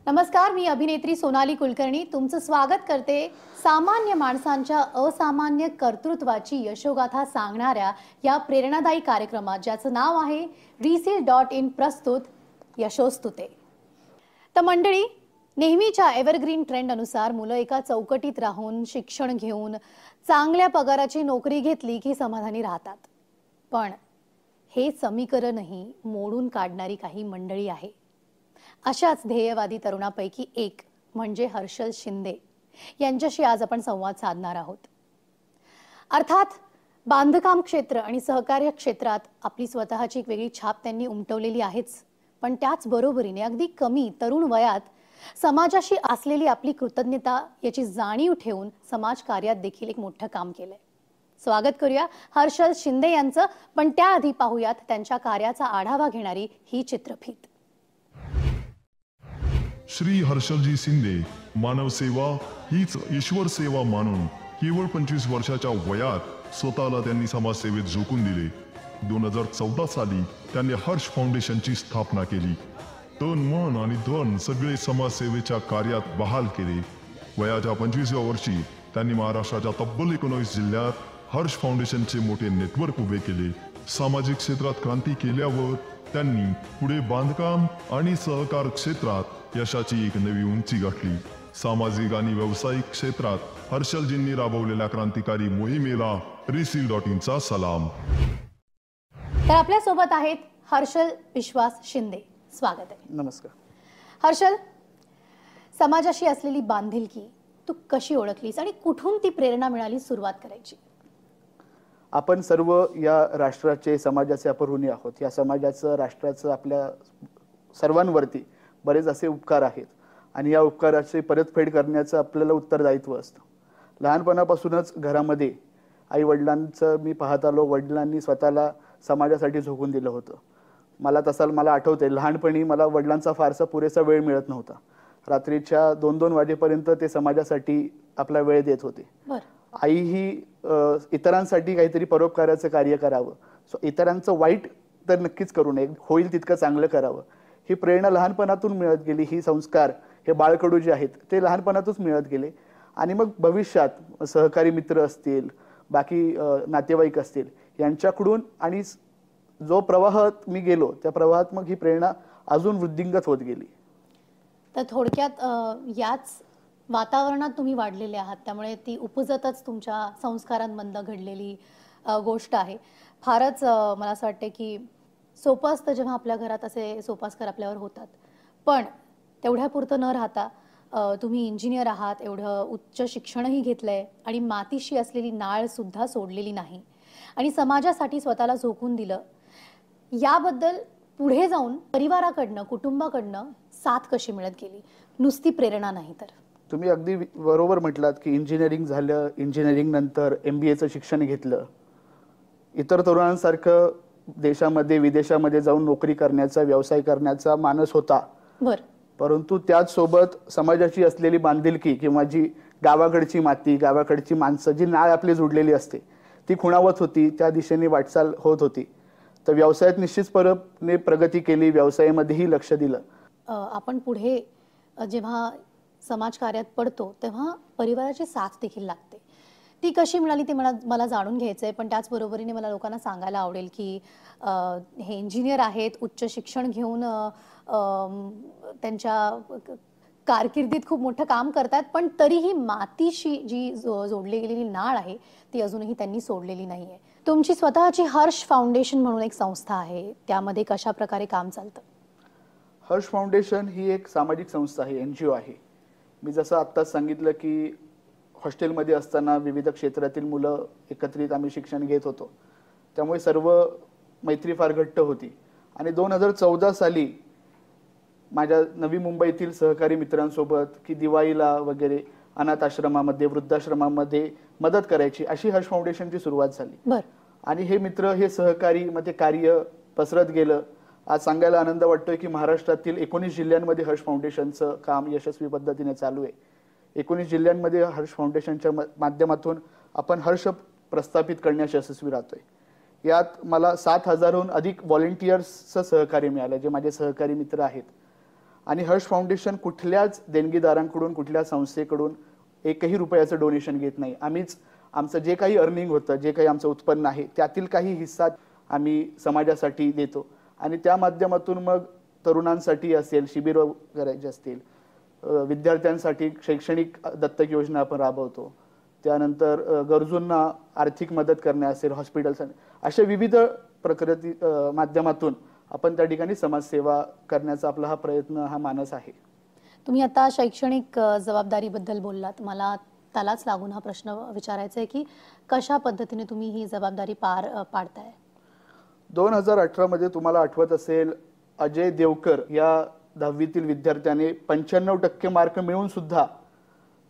नमस्कार, मी अभिनेत्री सोनाली कुलकर्णी तुमचं स्वागत करते सामान्य माणसांच्या असामान्य कर्तृत्वाची यशोगाथा सांगणाऱ्या या प्रेरणादायी कार्यक्रमात, ज्याचं नाव आहे reseal.in प्रस्तुत यशोस्तुते। तर मंडळी, नेहमीच्या एव्हरग्रीन ट्रेंड अनुसार मुलं एका चौकटीत राहून शिक्षण घेऊन चांगल्या पगाराची नोकरी घेतली की समाधानी राहतात। पण हे समीकरणही मोडून काढणारी काही मंडळी आहे। अशाच ध्येयवादी तरुणापैकी एक म्हणजे हर्षल शिंदे यांच्याशी आज आपण संवाद साधणार आहोत। अर्थात बांधकाम क्षेत्र आणि सहकार्य क्षेत्रात आपली स्वतःची एक वेगळी छाप त्यांनी उमटवलेली आहेच, पण त्याच बरोबरीने अगदी कमी तरुण वयात समाजाशी असलेली आपली कृतज्ञता याची जाणीव ठेवून समाजकार्यात देखील एक मोठं काम केलंय। स्वागत करूया हर्षल शिंदे यांचं, पण त्याआधी पाहूयात त्यांच्या कार्याचा आढावा घेणारी ही चित्रफीत। श्री हर्षलजी शिंदे मानव सेवा हीच ईश्वर सेवा मानून केवळ 25 वर्षाच्या वयात स्वतःला त्यांनी समाजसेवेत झोकून दिले। 2014 साली त्यांनी हर्ष फाउंडेशनची स्थापना केली। तन मन आणि धन सगळे समाजसेवेच्या कार्यात बहाल केले। वयाच्या 25व्या वर्षी त्यांनी महाराष्ट्राच्या तब्बल 19 जिल्ह्यात हर्ष फाउंडेशनचे मोठे नेटवर्क उभे केले। सामाजिक क्षेत्रात क्रांती केल्यावर त्यांनी पुढे बांधकाम आणि सहकार क्षेत्रात यशाची एक नवी उंची गाठली। सामाजिक आणि व्यावसायिक क्षेत्रात हर्षलजींनी राबवलेल्या क्रांतिकारी मोहिमेला reseal.in चा सलाम। तर आपल्या सोबत आहेत हर्षल विश्वास शिंदे। स्वागत आहे। नमस्कार हर्षल, समाजाशी असलेली बांधिलकी तू कशी ओळखलीस आणि कुठून ती प्रेरणा मिळाली सुरुवात करायची? आपण सर्व या राष्ट्राचे समाजाचे अपरहुणी आहोत। या समाजाचं राष्ट्राचं आपल्या सर्वांवरती बरेच असे उपकार आहेत आणि या उपकाराची परतफेड करण्याचं आपल्याला उत्तरदायित्व असतं। लहानपणापासूनच घरामध्ये आई वडिलांचं मी पाहत आलो, वडिलांनी स्वतःला समाजासाठी झोकून दिलं होतं। मला आठवतंय, लहानपणी मला वडिलांचा फारसा पुरेसा वेळ मिळत नव्हता। रात्रीच्या 2-2 वाजेपर्यंत ते समाजासाठी आपला वेळ देत होते। आई ही इतरांसाठी काहीतरी परोपकाराचं कार्य करावं, इतरांचं वाईट तर नक्कीच करू नये, होईल तितकं चांगलं करावं, ही प्रेरणा लहानपणातून मिळत गेली। ही संस्कार, हे बाळकडू जे आहेत ते लहानपणातच मिळत गेले आणि मग भविष्यात सहकारी मित्र असतील, बाकी नातेवाईक असतील यांच्याकडून आणि जो प्रवाहात मी गेलो त्या प्रवाहात मग ही प्रेरणा अजून वृद्धिंगत होत गेली। तर थोडक्यात याच वातावरणात तुम्ही वाढलेले आहात, त्यामुळे ती उपजतच तुमच्या संस्कारांमधून घडलेली गोष्ट आहे। फारच मला असं वाटतं की सोपं असतं जेव्हा आपल्या घरात असे सोपास्कार आपल्यावर होतात, पण तेवढ्यापुरतं न राहता तुम्ही इंजिनियर आहात, एवढं उच्च शिक्षणही घेतलंय आणि मातीशी असलेली नाळ सुद्धा सोडलेली नाही आणि समाजासाठी स्वतःला झोकून दिलं। याबद्दल पुढे जाऊन परिवाराकडनं, कुटुंबाकडनं साथ कशी मिळत गेली? नुसती प्रेरणा नाही तर? तुम्ही अगदी बरोबर म्हटलात की इंजिनिअरिंग झालं, इंजिनिअरिंग नंतर MBAचं शिक्षण घेतलं। इतर तरुणांसारखं देशामध्ये विदेशामध्ये जाऊन नोकरी करण्याचा, व्यवसाय करण्याचा मानस होता, परंतु त्याच सोबत समाजाची असलेली बांधिलकी किंवा जी गावाकडची माती, गावाकडची माणसं, जी नाळ आपली जुडलेली असते ती खुणावत होती, त्या दिशेने वाटचाल होत होती। तर व्यवसायात निश्चितपणे प्रगती केली, व्यवसायामध्येही लक्ष दिलं। आपण पुढे जेव्हा समाजकार्यात पडतो तेव्हा परिवाराची साथ देखील लागते। ती कशी मिळाली ते मला जाणून घ्यायचंय, पण त्याचबरोबरीने मला लोकांना सांगायला आवडेल की हे इंजिनियर आहेत, उच्च शिक्षण घेऊन त्यांच्या कारकिर्दीत खूप मोठं काम करतात, पण तरीही मातीशी जी जोडली गेलेली नाळ आहे ती अजूनही त्यांनी सोडलेली नाहीये। तुमची स्वतःची हर्ष फाउंडेशन म्हणून एक संस्था आहे, त्यामध्ये कशा प्रकारे काम चालतं? हर्ष फाउंडेशन ही एक सामाजिक संस्था आहे, NGO आहे। मी जसं आत्ताच सांगितलं की हॉस्टेलमध्ये असताना विविध क्षेत्रातील मुलं एकत्रित आम्ही शिक्षण घेत होतो, त्यामुळे सर्व मैत्री फार घट्ट होती आणि 2014 साली माझ्या नवी मुंबईतील सहकारी मित्रांसोबत की दिवाळीला वगैरे अनाथ आश्रमामध्ये, वृद्धाश्रमामध्ये मदत करायची, अशी हर्ष फाउंडेशनची सुरुवात झाली। आणि हे मित्र, हे सहकारी मध्ये कार्य पसरत गेलं। आज सांगायला आनंद वाटतोय की महाराष्ट्रातील 19 जिल्ह्यांमध्ये हर्ष फाउंडेशनचं काम यशस्वी पद्धतीने चालू आहे। 19 जिल्ह्यांमध्ये हर्ष फाउंडेशनच्या माध्यमातून आपण हर्ष प्रस्थापित करण्यास यशस्वी राहतोय। यात मला 7,000हून अधिक व्हॉलंटियर्सचं सहकार्य मिळालं, जे माझे सहकारी मित्र आहेत। आणि हर्ष फाउंडेशन कुठल्याच देणगीदारांकडून, कुठल्या संस्थेकडून एकही रुपयाचं डोनेशन घेत नाही. आम्हीच आमचं जे काही अर्निंग होतं, जे काही आमचं उत्पन्न आहे, त्यातील काही हिस्सा आम्ही समाजासाठी देतो आणि त्या माध्यमातून मग तरुणांसाठी असेल, शिबिर करायचे असतील, विद्यार्थ्यांसाठी शैक्षणिक दत्तक योजना आपण राबवतो, त्यानंतर गरजूंना आर्थिक मदत करणे असेल, हॉस्पिटल्स, अशा विविध प्रकृती माध्यमातून आपण त्या ठिकाणी समाजसेवा करण्याचा आपला हा प्रयत्न, हा मानस आहे. तुम्ही आता शैक्षणिक जबाबदारीबद्दल बोललात. मला त्यालाच लागून हा प्रश्न विचारायचा आहे की कशा पद्धतीने तुम्ही ही जबाबदारी पार पाडताय? 2018 मध्ये तुम्हाला आठवत असेल, अजय देवकर या 10वीतील विद्यार्थ्याने 95% मार्क मिळून सुद्धा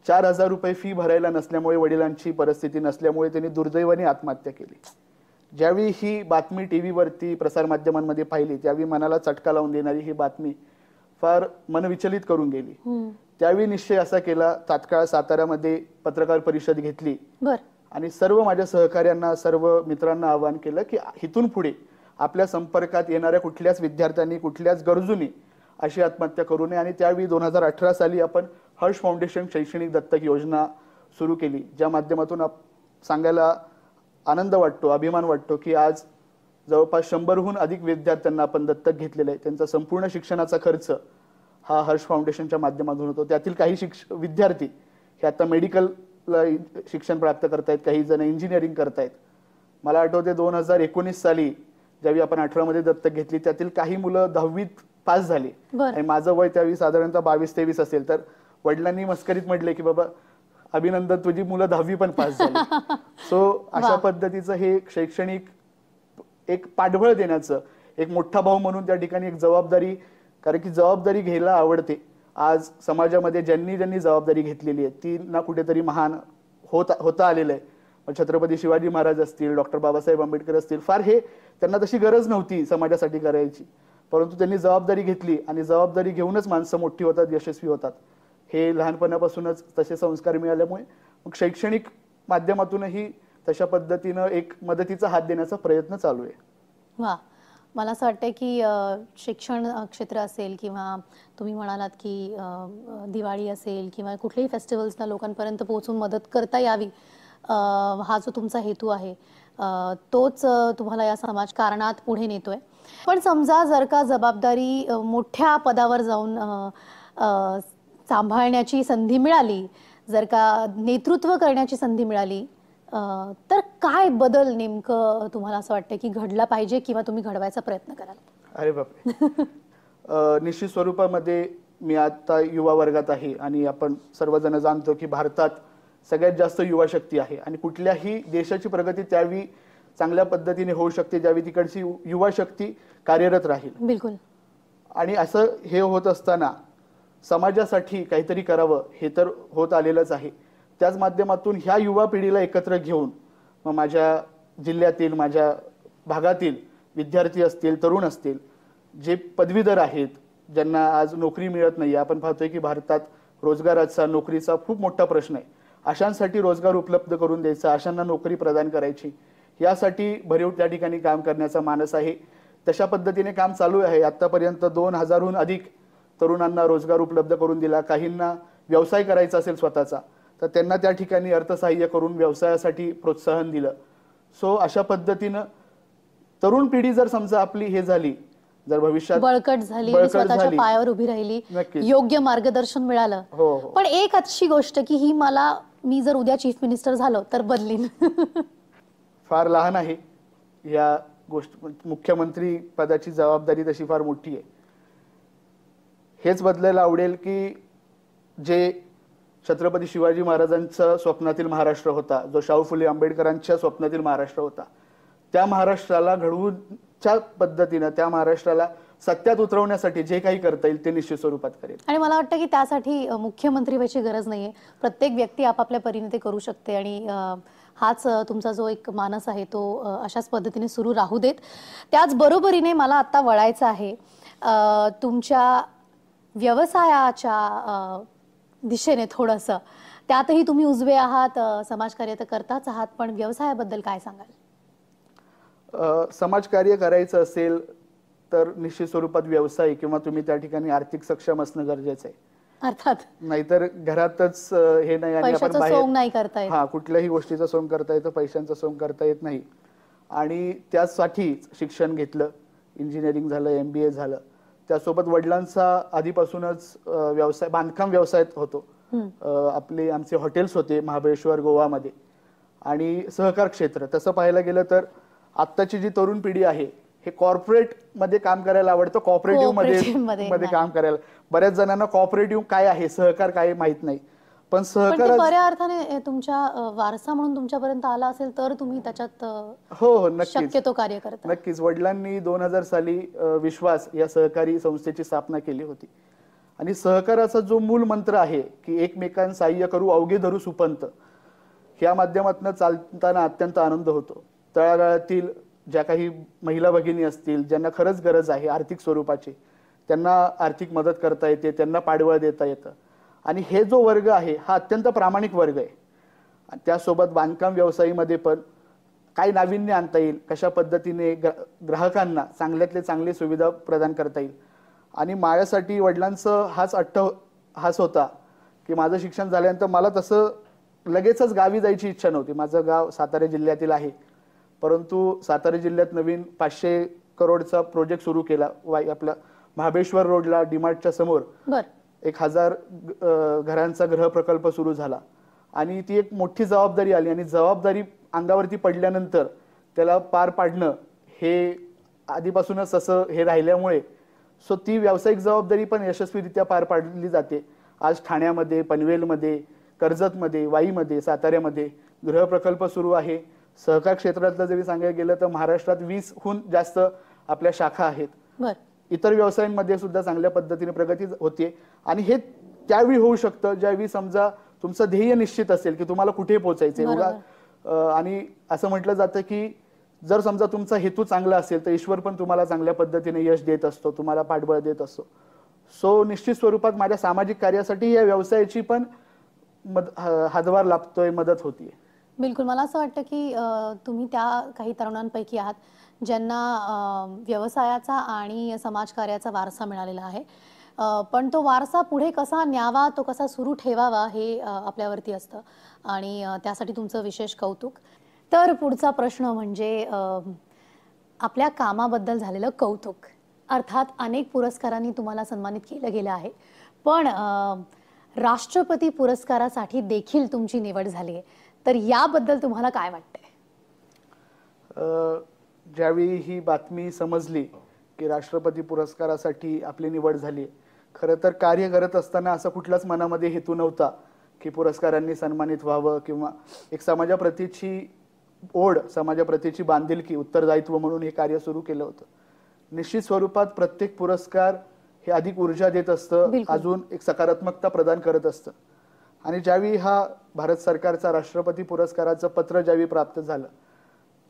4,000 रुपये फी भरायला नसल्यामुळे, वडिलांची परिस्थिती नसल्यामुळे त्यांनी दुर्दैवाने आत्महत्या केली. ज्यावेळी ही बातमी टीव्हीवरती, प्रसारमाध्यमांमध्ये पाहिली, त्यावेळी मनाला चटका लावून देणारी ही बातमी फार मनविचलित करून गेली. त्यावेळी निश्चय असा केला, तात्काळ साताऱ्यामध्ये पत्रकार परिषद घेतली आणि सर्व माझ्या सहकार्यांना, सर्व मित्रांना आवाहन केलं की इथून पुढे आपल्या संपर्कात येणाऱ्या कुठल्याच विद्यार्थ्यांनी, कुठल्याच गरजूंनी अशी आत्महत्या करू नये. आणि त्यावेळी 2018 साली आपण हर्ष फाउंडेशन शैक्षणिक दत्तक योजना सुरू केली, ज्या माध्यमातून सांगायला आनंद वाटतो, अभिमान वाटतो की आज जवळपास 100हून अधिक विद्यार्थ्यांना आपण दत्तक घेतलेलं आहे. त्यांचा संपूर्ण शिक्षणाचा खर्च हा हर्ष फाउंडेशनच्या माध्यमातून होतो. त्यातील काही विद्यार्थी हे आता मेडिकलला शिक्षण प्राप्त करतायत, काही जण इंजिनिअरिंग करतायत. मला आठवते 2019 साली ज्यावेळी आपण 18 मध्ये दत्तक घेतली, त्यातील काही मुलं 10वीत पास झाली आणि माझं वय त्यावेळी साधारणतः 22-23 असेल. तर वडिलांनी मस्करीत म्हटले की बाबा अभिनंदन, तुझी मुलं 10वी पण पास झाली. सो अशा पद्धतीचं हे शैक्षणिक एक पाठबळ देण्याचं एक मोठा भाऊ म्हणून त्या ठिकाणी एक जबाबदारी, कारण की जबाबदारी घ्यायला आवडते. आज समाजामध्ये ज्यांनी ज्यांनी जबाबदारी घेतलेली आहे ती ना कुठेतरी महान होता आलेलं आहे. छत्रपती शिवाजी महाराज असतील, डॉक्टर बाबासाहेब आंबेडकर असतील, फार हे त्यांना तशी गरज नव्हती समाजासाठी करायची, परंतु त्यांनी जबाबदारी घेतली आणि जबाबदारी घेऊनच माणसं मोठी होतात, यशस्वी होतात. हे लहानपणापासूनच तसे संस्कार मिळाल्यामुळे मग शैक्षणिक माध्यमातूनही तशा पद्धतीनं एक मदतीचा हात देण्याचा प्रयत्न चालू आहे. वा, मला असं वाटतं की शिक्षण क्षेत्र असेल किंवा तुम्ही म्हणालात की दिवाळी असेल किंवा कुठल्याही फेस्टिवल्सना लोकांपर्यंत पोहोचून मदत करता यावी, हा जो तुमचा हेतू आहे तोच तुम्हाला या समाजकारणात पुढे नेतोय. पण समजा जर का जबाबदारी मोठ्या पदावर जाऊन सांभाळण्याची संधी मिळाली, जर का नेतृत्व करण्याची संधी मिळाली, तर काय बदल नेमकं तुम्हाला असं वाटतं की घडला पाहिजे किंवा तुम्ही घडवायचा प्रयत्न कराल? अरे बापरे, निश्चित स्वरूपामध्ये मी आता युवा वर्गात आहे आणि आपण सर्वजण जाणतो की भारतात सगळ्यात जास्त युवा शक्ती आहे आणि कुठल्याही देशाची प्रगती त्यावेळी चांगल्या पद्धतीने होऊ शकते ज्यावेळी तिकडची युवा शक्ती कार्यरत राहील. बिलकुल. आणि असं हे होत असताना समाजासाठी काहीतरी करावं हे तर होत आलेलंच आहे. त्याच माध्यमातून ह्या युवा पिढीला एकत्र घेऊन मग माझ्या जिल्ह्यातील, माझ्या भागातील विद्यार्थी असतील, तरुण असतील, जे पदवीधर आहेत, ज्यांना आज नोकरी मिळत नाही, आपण पाहतोय की भारतात रोजगाराचा, नोकरीचा खूप मोठा प्रश्न आहे. अशांसाठी रोजगार उपलब्ध करून द्यायचा, अशांना नोकरी प्रदान करायची, यासाठी भरीव त्या ठिकाणी काम करण्याचा मानस आहे. तशा पद्धतीने काम चालू आहे. आतापर्यंत 2000हून अधिक तरुणांना रोजगार उपलब्ध करून दिला. काहींना व्यवसाय करायचा असेल स्वतःचा तर त्यांना त्या ठिकाणी अर्थसहाय्य करून व्यवसायासाठी प्रोत्साहन दिलं. सो अशा पद्धतीनं तरुण पिढी जर समजा आपली हे झाली, जर भविष्यात बळकट झाली, स्वतःच्या पायावर उभी राहिली, योग्य मार्गदर्शन मिळालं. पण एक अशी गोष्ट की ही मी जर उद्या चीफ मिनिस्टर झालो तर बदलीन. फार लहान आहे या गोष्ट, मुख्यमंत्री पदाची जबाबदारी तशी फार मोठी आहे. हेच बदलायला आवडेल की जे छत्रपती शिवाजी महाराजांच्या स्वप्नातील महाराष्ट्र होता, जो शाहू फुले आंबेडकरांच्या स्वप्नातील महाराष्ट्र होता, त्या महाराष्ट्राला घडवूच्या पद्धतीनं त्या महाराष्ट्राला सत्यात उतरवण्यासाठी जे काही करता येईल ते निश्चित स्वरूपात करेल. आणि मला वाटतं की त्यासाठी मुख्यमंत्री व्हायची गरज नाहीये. प्रत्येक व्यक्ती आपापल्या परीने ते करू शकते आणि हाच तुमचा जो एक मानस आहे तो अशाच पद्धतीने सुरू राहू देत. त्याच बरोबरीने मला आता वळायचं आहे तुमच्या व्यवसायाच्या दिशेने थोडंसं. त्यातही तुम्ही उजवे आहात, समाजकार्य तर करताच आहात, पण व्यवसायाबद्दल काय सांगाल? समाजकार्य करायचं असेल तर निश्चित स्वरूपात व्यवसाय किंवा तुम्ही त्या ठिकाणी आर्थिक सक्षम असणं गरजेचं आहे. अर्थात नाहीतर घरातच हे नाही आणि आपण पैशाचं सोंग नाही करता येत. हा कुठल्याही गोष्टीचं सोंग करता येतं, पैशांचं सोंग करता येत नाही. आणि त्यासाठी शिक्षण घेतलं, इंजिनिअरिंग झालं, MBA झालं. त्यासोबत वडिलांचा आधीपासूनच व्यवसाय, बांधकाम व्यवसायात होतो. आमचे हॉटेल्स होते महाबळेश्वर, गोवामध्ये. आणि सहकार क्षेत्र तसं पाहायला गेलं तर आत्ताची जी तरुण पिढी आहे हे कॉर्पोरेट मध्ये काम करायला आवडतं, कॉपरेटिव्ह मध्ये काम करायला. बऱ्याच जणांना कॉपरेटिव्ह काय आहे, सहकार काय माहित नाही. पण सहकार बऱ्या अर्थाने तुमच्या वारसा म्हणून तुमच्यापर्यंत आला असेल तर तुम्ही त्याच्यात हो नक्कीच शक्यतो कार्य करता. नक्कीच. वडिलांनी 2000 साली विश्वास या सहकारी संस्थेची स्थापना केली होती. आणि सहकाराचा जो मूल मंत्र आहे की एकमेकांना सहाय्य करू अवघे धरू सुपंत, ह्या माध्यमातून चालताना अत्यंत आनंद होतो. तळागाळातील ज्या काही महिला भगिनी असतील ज्यांना खरंच गरज आहे आर्थिक स्वरूपाची, त्यांना आर्थिक मदत करता येते, त्यांना पाठबळ देता येतं. आणि हे जो वर्ग आहे हा अत्यंत प्रामाणिक वर्ग आहे. त्यासोबत बांधकाम व्यवसायामध्ये पण काय नाविन्य आणता येईल, कशा पद्धतीने ग्राहकांना चांगल्यातले चांगली सुविधा प्रदान करता येईल. आणि माझ्यासाठी वडिलांचं हाच होता की माझं शिक्षण झाल्यानंतर मला तसं लगेचच गावी जायची इच्छा नव्हती. माझं गाव सातारा जिल्ह्यातील आहे, परंतु सातारा जिल्ह्यात नवीन 500 करोडचा प्रोजेक्ट सुरू केला. आपला महाबळेश्वर रोडला डीमार्टच्या समोर 1000 घरांचा गृह प्रकल्प सुरू झाला. आणि ती एक मोठी जबाबदारी आली. आणि जबाबदारी अंगावरती पडल्यानंतर त्याला पार पाडणं हे आधीपासूनच असं हे राहिल्यामुळे ती व्यावसायिक जबाबदारी पण यशस्वीरित्या पार पाडली जाते. आज ठाण्यामध्ये, पनवेलमध्ये, कर्जतमध्ये, वाईमध्ये, साताऱ्यामध्ये गृह प्रकल्प सुरू आहे. सहकार क्षेत्रातलं जरी सांगायला गेलं तर महाराष्ट्रात 20हून जास्त आपल्या शाखा आहेत. इतर व्यवसायांमध्ये सुद्धा चांगल्या पद्धतीने प्रगती होते. आणि हे त्यावेळी होऊ शकतं ज्यावेळी समजा तुमचं ध्येय निश्चित असेल की तुम्हाला कुठे पोहोचायचंय. आणि असं म्हटलं जातं की जर समजा तुमचा हेतू चांगला असेल तर ईश्वर पण तुम्हाला चांगल्या पद्धतीने यश देत असतो, तुम्हाला पाठबळ देत असतो. निश्चित स्वरूपात माझ्या सामाजिक कार्यासाठी या व्यवसायाची पण हातभार लाभतोय, मदत होतीये. बिलकुल. मला असं वाटतं की तुम्ही त्या काही तरुणांपैकी आहात ज्यांना व्यवसायाचा आणि समाजकार्याचा वारसा मिळालेला आहे. पण तो वारसा पुढे कसा न्यावा, तो कसा सुरू ठेवावा हे आपल्यावरती असतं. आणि त्यासाठी तुमचं विशेष कौतुक. तर पुढचा प्रश्न म्हणजे आपल्या कामाबद्दल झालेलं कौतुक. अर्थात अनेक पुरस्कारांनी तुम्हाला सन्मानित केलं गेलं आहे, पण राष्ट्रपती पुरस्कारासाठी देखील तुमची निवड झाली आहे. तर याबद्दल तुम्हाला काय वाटतंय? ज्यावेळी ही बातमी समजली की राष्ट्रपती पुरस्कारासाठी आपली निवड झाली, खरं तर कार्य करत असताना असा कुठलाच मनामध्ये हेतू नव्हता की पुरस्कारांनी सन्मानित व्हावं किंवा एक समाजाप्रतीची ओढ, समाजाप्रतीची बांधिलकी, उत्तरदायित्व म्हणून हे कार्य सुरू केलं होतं. निश्चित स्वरूपात प्रत्येक पुरस्कार हे अधिक ऊर्जा देत असतं, अजून एक सकारात्मकता प्रदान करत असतं. आणि ज्यावेळी हा भारत सरकारचा राष्ट्रपती पुरस्काराचं पत्र ज्यावेळी प्राप्त झालं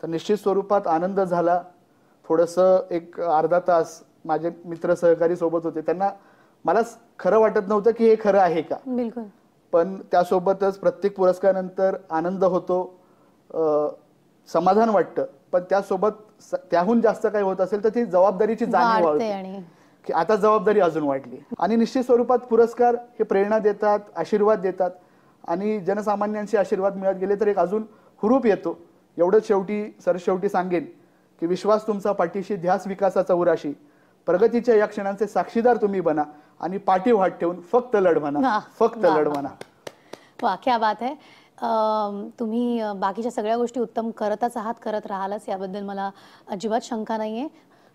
तर निश्चित स्वरूपात आनंद झाला. थोडंसं एक अर्धा तास माझे मित्र सहकारी सोबत होते, त्यांना मला खरं वाटत नव्हतं की हे खरं आहे का. पण त्यासोबतच प्रत्येक पुरस्कारानंतर आनंद होतो, समाधान वाटतं. पण त्यासोबत त्याहून जास्त काही होत असेल तर ती जबाबदारीची जाणीव वाढते की आता जबाबदारी अजून वाढली. आणि निश्चित स्वरूपात पुरस्कार हे प्रेरणा देतात, आशीर्वाद देतात. आणि जनसामान्यांचे आशीर्वाद मिळत गेले तर एक अजून हुरूप येतो. एवढंच शेवटी सांगेन की विश्वास तुमचा पाठीशी, ध्यास विकासाचा उराशी, प्रगतीच्या या क्षणांचे साक्षीदार तुम्ही बना आणि पाठी वाट ठेवून फक्त लढ म्हणा, फक्त लढ म्हणा. वाह, क्या बात है. तुम्ही बाकीच्या सगळ्या गोष्टी उत्तम करतच आहात, करत राहालच, याबद्दल मला अजिबात शंका नाहीये.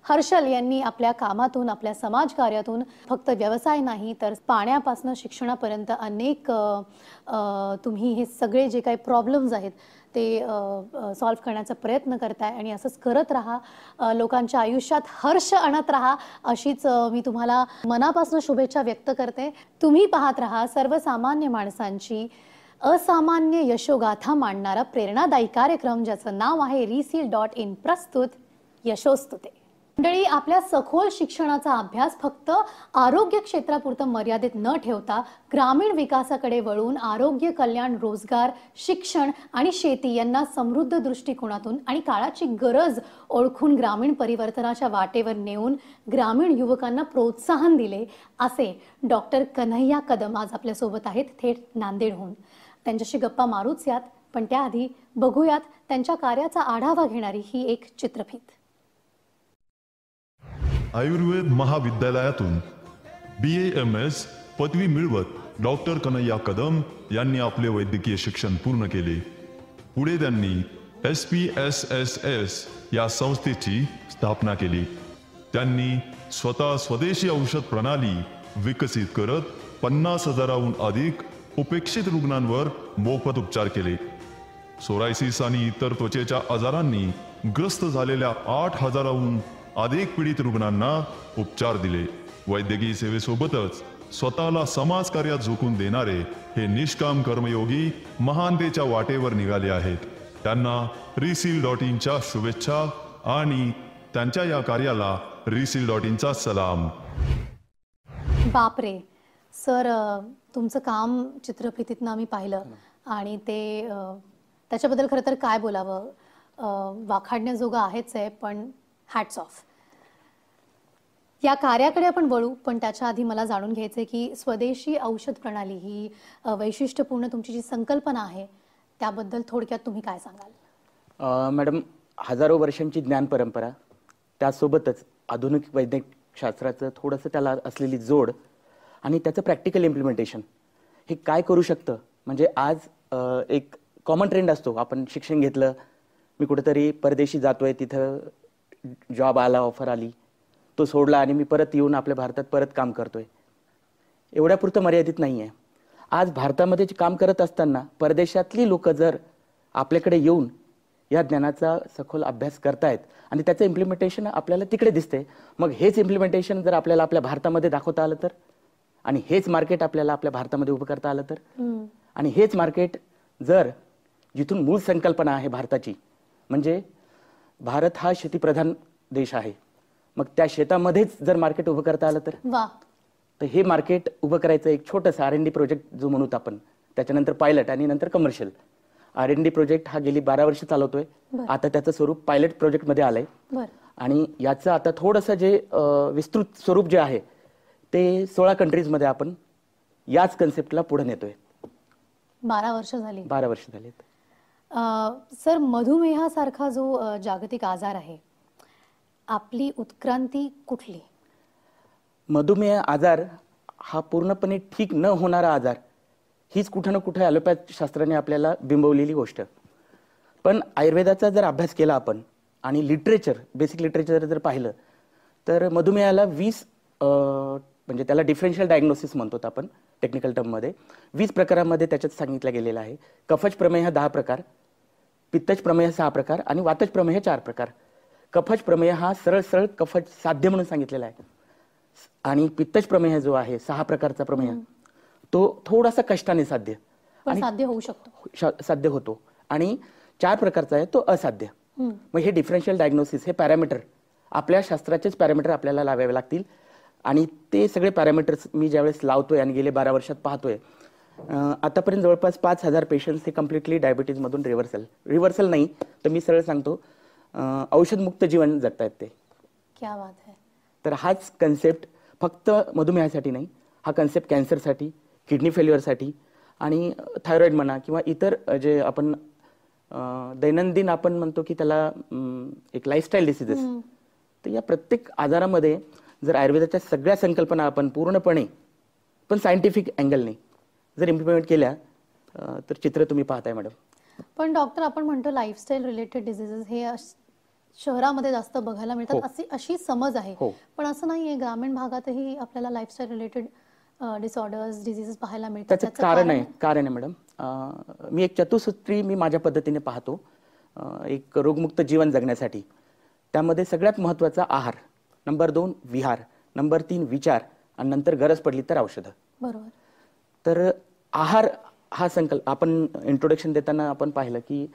हर्षल यांनी आपल्या कामातून, आपल्या समाजकार्यातून फक्त व्यवसाय नाही तर पाण्यापासून शिक्षणापर्यंत अनेक तुम्ही हे सगळे जे काही प्रॉब्लेम्स आहेत ते सॉल्व्ह करण्याचा प्रयत्न करताय. आणि असंच करत राहा, लोकांच्या आयुष्यात हर्ष आणत राहा, अशीच मी तुम्हाला मनापासून शुभेच्छा व्यक्त करते. तुम्ही पाहत राहा सर्वसामान्य माणसांची असामान्य यशोगाथा मांडणारा प्रेरणादायी कार्यक्रम ज्याचं नाव आहे reseal.in प्रस्तुत यशोस्तुते. मंडळी, आपल्या सखोल शिक्षणाचा अभ्यास फक्त आरोग्य क्षेत्रापुरतं मर्यादित न ठेवता ग्रामीण विकासाकडे वळून आरोग्य, कल्याण, रोजगार, शिक्षण आणि शेती यांना समृद्ध दृष्टिकोनातून आणि काळाची गरज ओळखून ग्रामीण परिवर्तनाच्या वाटेवर नेऊन ग्रामीण युवकांना प्रोत्साहन दिले असे डॉक्टर कन्हैया कदम आज आपल्यासोबत आहेत थेट नांदेडहून. त्यांच्याशी गप्पा मारूच यात, पण त्याआधी बघूयात त्यांच्या कार्याचा आढावा घेणारी ही एक चित्रफीत. आयुर्वेद महाविद्यालयातून BAMS पदवी मिळवत डॉक्टर कन्हैया कदम यांनी आपले वैद्यकीय शिक्षण पूर्ण केले. पुढे त्यांनी SPSSS या संस्थेची स्थापना केली. त्यांनी स्वतः स्वदेशी औषध प्रणाली विकसित करत 50,000हून अधिक उपेक्षित रुग्णांवर मोफत उपचार केले. सोरायसिस आणि इतर त्वचेच्या आजारांनी ग्रस्त झालेल्या 8,000हून अधिक पीडित रुग्णांना उपचार दिले. वैद्यकीय सेवेसोबतच स्वतःला समाजकार्यात झोकून देणारे हे निष्काम कर्मयोगी महानतेच्या वाटेवर निघाले आहेत. त्यांना resil.in शुभेच्छा आणि त्यांच्या या कार्याला resil.in सलाम. बापरे सर, तुमचं काम चित्रफितीतनं आम्ही पाहिलं आणि ते त्याच्याबद्दल खरं तर काय बोलावं, वाखाणण्याजोगं आहेच आहे, पण हॅट्स ऑफ. या कार्याकडे आपण वळू, पण त्याच्या आधी मला जाणून घ्यायचं की स्वदेशी औषध प्रणाली ही वैशिष्ट्यपूर्ण तुमची जी संकल्पना आहे त्याबद्दल थोडक्यात तुम्ही काय सांगाल? मॅडम, हजारो वर्षांची ज्ञान परंपरा, त्यासोबतच आधुनिक वैज्ञानिक शास्त्राचं थोडंसं त्याला असलेली जोड आणि त्याचं प्रॅक्टिकल इम्प्लिमेंटेशन हे काय करू शकतं. म्हणजे आज एक कॉमन ट्रेंड असतो, आपण शिक्षण घेतलं, मी कुठेतरी परदेशी जातोय, तिथं जॉब आला, ऑफर आली, तो सोडला आणि मी परत येऊन आपल्या भारतात परत काम करतोय. एवढ्यापुरतं मर्यादित नाही आहे. आज भारतामध्ये जे काम करत असताना परदेशातली लोक जर आपल्याकडे येऊन या ज्ञानाचा सखोल अभ्यास करतायत आणि त्याचं इम्प्लिमेंटेशन आपल्याला तिकडे दिसते, मग हेच इम्प्लिमेंटेशन जर आपल्याला आपल्या भारतामध्ये दाखवता आलं तर, आणि हेच मार्केट आपल्याला आपल्या भारतामध्ये उभं करता आलं तर, आणि हेच मार्केट जर जिथून मूळ संकल्पना आहे भारताची, म्हणजे भारत हा शेतीप्रधान देश आहे, मग त्या शेतामध्येच जर मार्केट उभं करता आलं तर हे मार्केट उभं करायचं एक छोटंसं R&D प्रोजेक्ट जो म्हणूत आपण, त्याच्यानंतर पायलट आणि नंतर कमर्शियल. R&D प्रोजेक्ट हा गेली 12 वर्ष चालवतोय. आता त्याचं स्वरूप पायलट प्रोजेक्ट मध्ये आलंय आणि याचं आता थोडंसं जे विस्तृत स्वरूप जे आहे ते 16 कंट्रीजमध्ये आपण याच कन्सेप्टला पुढे नेतोय. 12 वर्ष झाली. 12 वर्ष झालीत. सर, मधुमेहासारखा जो जागतिक आजार आहे, आपली उत्क्रांती कुठली? मधुमेह आजार हा पूर्णपणे ठीक न होणारा आजार, हीच कुठं ना कुठे ॲलोपॅथ शास्त्राने आपल्याला बिंबवलेली गोष्ट. पण आयुर्वेदाचा जर अभ्यास केला आपण आणि लिटरेचर, बेसिक लिटरेचर जर पाहिलं तर मधुमेहाला 20 म्हणजे त्याला डिफरन्शियल डायग्नोसिस म्हणतो आपण टेक्निकल टर्ममध्ये, 20 प्रकारामध्ये त्याच्यात सांगितलं गेलेलं आहे. कफज प्रमेह 10 प्रकार, पित्तज प्रमेह 6 प्रकार आणि वातज प्रमेह 4 प्रकार. कफज प्रमेय हा सरळ सरळ कफज साध्य म्हणून सांगितलेला आहे आणि पित्तज प्रमेय जो आहे 6 प्रकारचा प्रमेय तो थोडासा कष्टाने साध्य पण साध्य होऊ शकतो, साध्य होतो, आणि 4 प्रकारचा आहे तो असाध्य. मग हे डिफरन्शियल डायग्नोसिस, हे पॅरामीटर आपल्या शास्त्राचेच पॅरामीटर आपल्याला लावावे लागतील आणि ते सगळे पॅरामीटर्स मी ज्यावेळेस लावतोय आणि गेले 12 वर्षात पाहतोय, आतापर्यंत जवळपास 5,000 पेशंट्स हे कम्प्लिटली डायबिटीजमधून रिव्हर्सल नाही तर मी सरळ सांगतो औषधमुक्त जीवन जगतायत ते. क्या बात आहे. तर हाच कन्सेप्ट फक्त मधुमेहासाठी नाही, हा कन्सेप्ट कॅन्सरसाठी, किडनी फेल्युअरसाठी आणि थायरॉइड म्हणा किंवा इतर जे आपण दैनंदिन आपण म्हणतो की त्याला एक लाईफस्टाईल डिसिजेस, तर या प्रत्येक आजारामध्ये जर आयुर्वेदाच्या सगळ्या संकल्पना आपण पूर्णपणे पण सायंटिफिक अँगलने जर इम्प्लिमेंट केल्या तर चित्र तुम्ही पाहताय मॅडम. पण डॉक्टर, आपण म्हणतो लाईफस्टाईल रिलेटेड डिसीजेस हे शहरामध्ये जास्त बघायला मिळतात अशी समज आहे, पण असं नाहीये. ग्रामीण भागातही आपल्याला लाईफस्टाईल रिलेटेड डिसऑर्डर्स, डिसीजेस पाहायला मिळतात. त्याचं कारण आहे मॅडम, मी एक चतुसूत्री मी माझ्या पद्धतीने पाहतो एक रोगमुक्त जीवन जगण्यासाठी. त्यामध्ये सगळ्यात महत्त्वाचा आहार, नंबर 2 विहार, नंबर 3 विचार आणि नंतर गरज पडली तर औषधं. बरोबर. तर आहार हा संकल्प आपण इंट्रोडक्शन देताना आपण पाहिलं की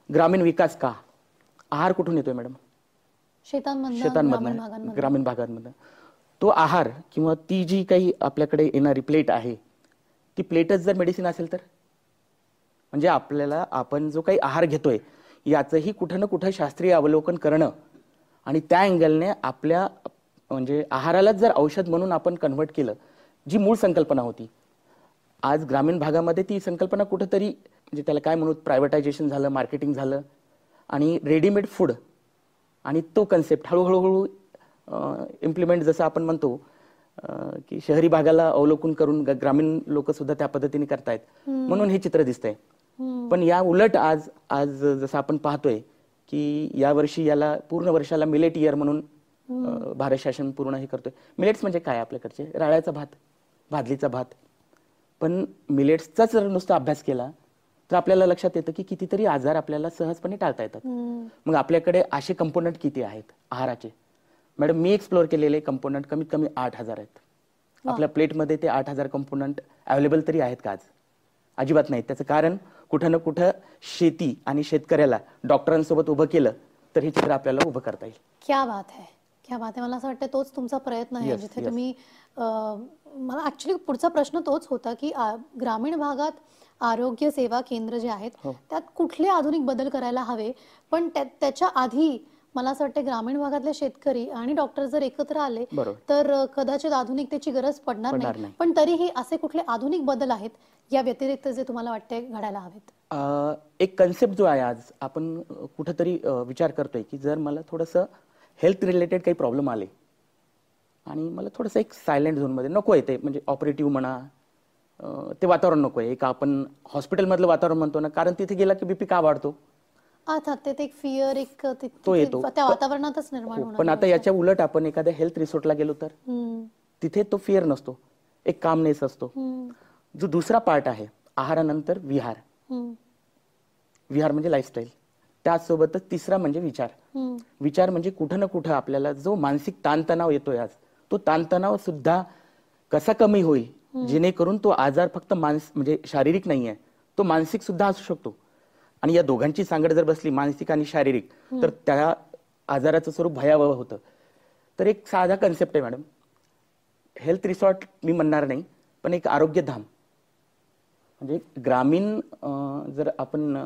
ग्रामीण विकास का, आहार कुठून येतोय मॅडम? शेतांमधनं ग्रामीण भागांमधनं तो आहार किंवा ती जी काही आपल्याकडे येणारी प्लेट आहे ती प्लेटच जर मेडिसिन असेल तर म्हणजे आपल्याला आपण जो काही आहार घेतोय याचंही कुठं ना कुठं शास्त्रीय अवलोकन करणं आणि त्या अँगलने आपल्या म्हणजे आहारालाच जर औषध म्हणून आपण कन्व्हर्ट केलं, जी मूळ संकल्पना होती. आज ग्रामीण भागामध्ये ती संकल्पना कुठंतरी म्हणजे त्याला काय म्हणू, प्रायव्हेटायझेशन झालं, मार्केटिंग झालं आणि रेडीमेड फूड आणि तो कन्सेप्ट हळूहळू इम्प्लिमेंट जसं आपण म्हणतो की शहरी भागाला अवलोकन करून ग्रामीण लोक सुद्धा त्या पद्धतीने करतायत म्हणून हे चित्र दिसतंय. पण या उलट आज आज जसं आपण पाहतोय की यावर्षी याला पूर्ण वर्षाला मिलेट इयर म्हणून भारत शासन पूर्ण हे करतोय. मिलेट्स म्हणजे काय आपल्याकडचे राळ्याचा भात, भादलीचा भात. पण मिलेट्सचाच जर नुसता अभ्यास केला तर आपल्याला लक्षात येतं की कितीतरी आजार आपल्याला सहजपणे टाळता येतात. मग आपल्याकडे असे कंपोनंट किती आहेत आहाराचे? मॅडम मी एक्सप्लोअर केलेले कंपोनंट कमीत कमी 8,000 आहेत. आपल्या प्लेटमध्ये ते 8,000 कंपोनंट अवेलेबल तरी आहेत का आज? अजिबात नाहीत. त्याचं कारण कुठं ना कुठं शेती आणि शेतकऱ्याला डॉक्टरांसोबत उभं केलं तर हे चित्र आपल्याला उभं करता येईल. क्या बात है, क्या बात है. मला असं वाटतं तोच तुमचा प्रयत्न आहे जिथे तुम्ही मला ऍक्च्युली पुढचा प्रश्न तोच होता की ग्रामीण भागात आरोग्य सेवा केंद्र जे आहेत त्यात कुठले आधुनिक बदल करायला हवे. पण त्याच्या आधी मला असं वाटतं ग्रामीण भागातले शेतकरी आणि डॉक्टर जर एकत्र आले तर कदाचित आधुनिकतेची गरज पडणार नाही. पण तरीही असे कुठले आधुनिक बदल आहेत या व्यतिरिक्त जे तुम्हाला वाटते घडायला हवेत? एक कन्सेप्ट जो आहे आज आपण कुठेतरी विचार करतोय की जर मला थोडंसं हेल्थ रिलेटेड काही प्रॉब्लेम आले आणि मला थोडंसं एक सायलेंट झोनमध्ये नको आहे ते म्हणजे ऑपरेटिव्ह म्हणा ते वातावरण नको आहे. एक आपण हॉस्पिटलमधलं वातावरण म्हणतो ना, कारण तिथे गेला की बीपी का वाढतो? ते एक फिअर एक तो येतो त्या वातावरणातच निर्माण होणार. पण आता याच्या उलट आपण एखाद्या हेल्थ रिसोर्टला गेलो तर तिथे तो फिअर नसतो, एक कामनेस असतो. जो दुसरा पार्ट आहे आहारानंतर विहार. विहार म्हणजे लाईफस्टाईल. त्यासोबतच तिसरा म्हणजे विचार. विचार म्हणजे कुठं ना कुठं आपल्याला जो मानसिक ताणतणाव येतोय आज तो ताणतणाव सुद्धा कसा कमी होईल जेणेकरून तो आजार फक्त म्हणजे शारीरिक नाहीये, तो मानसिक सुद्धा असू शकतो. आणि या दोघांची सांगड जर बसली मानसिक आणि शारीरिक तर त्या आजाराचं स्वरूप भयावह होतं. तर एक साधा कन्सेप्ट आहे मॅडम, हेल्थ रिसॉर्ट मी म्हणणार नाही पण एक आरोग्यधाम. म्हणजे ग्रामीण जर आपण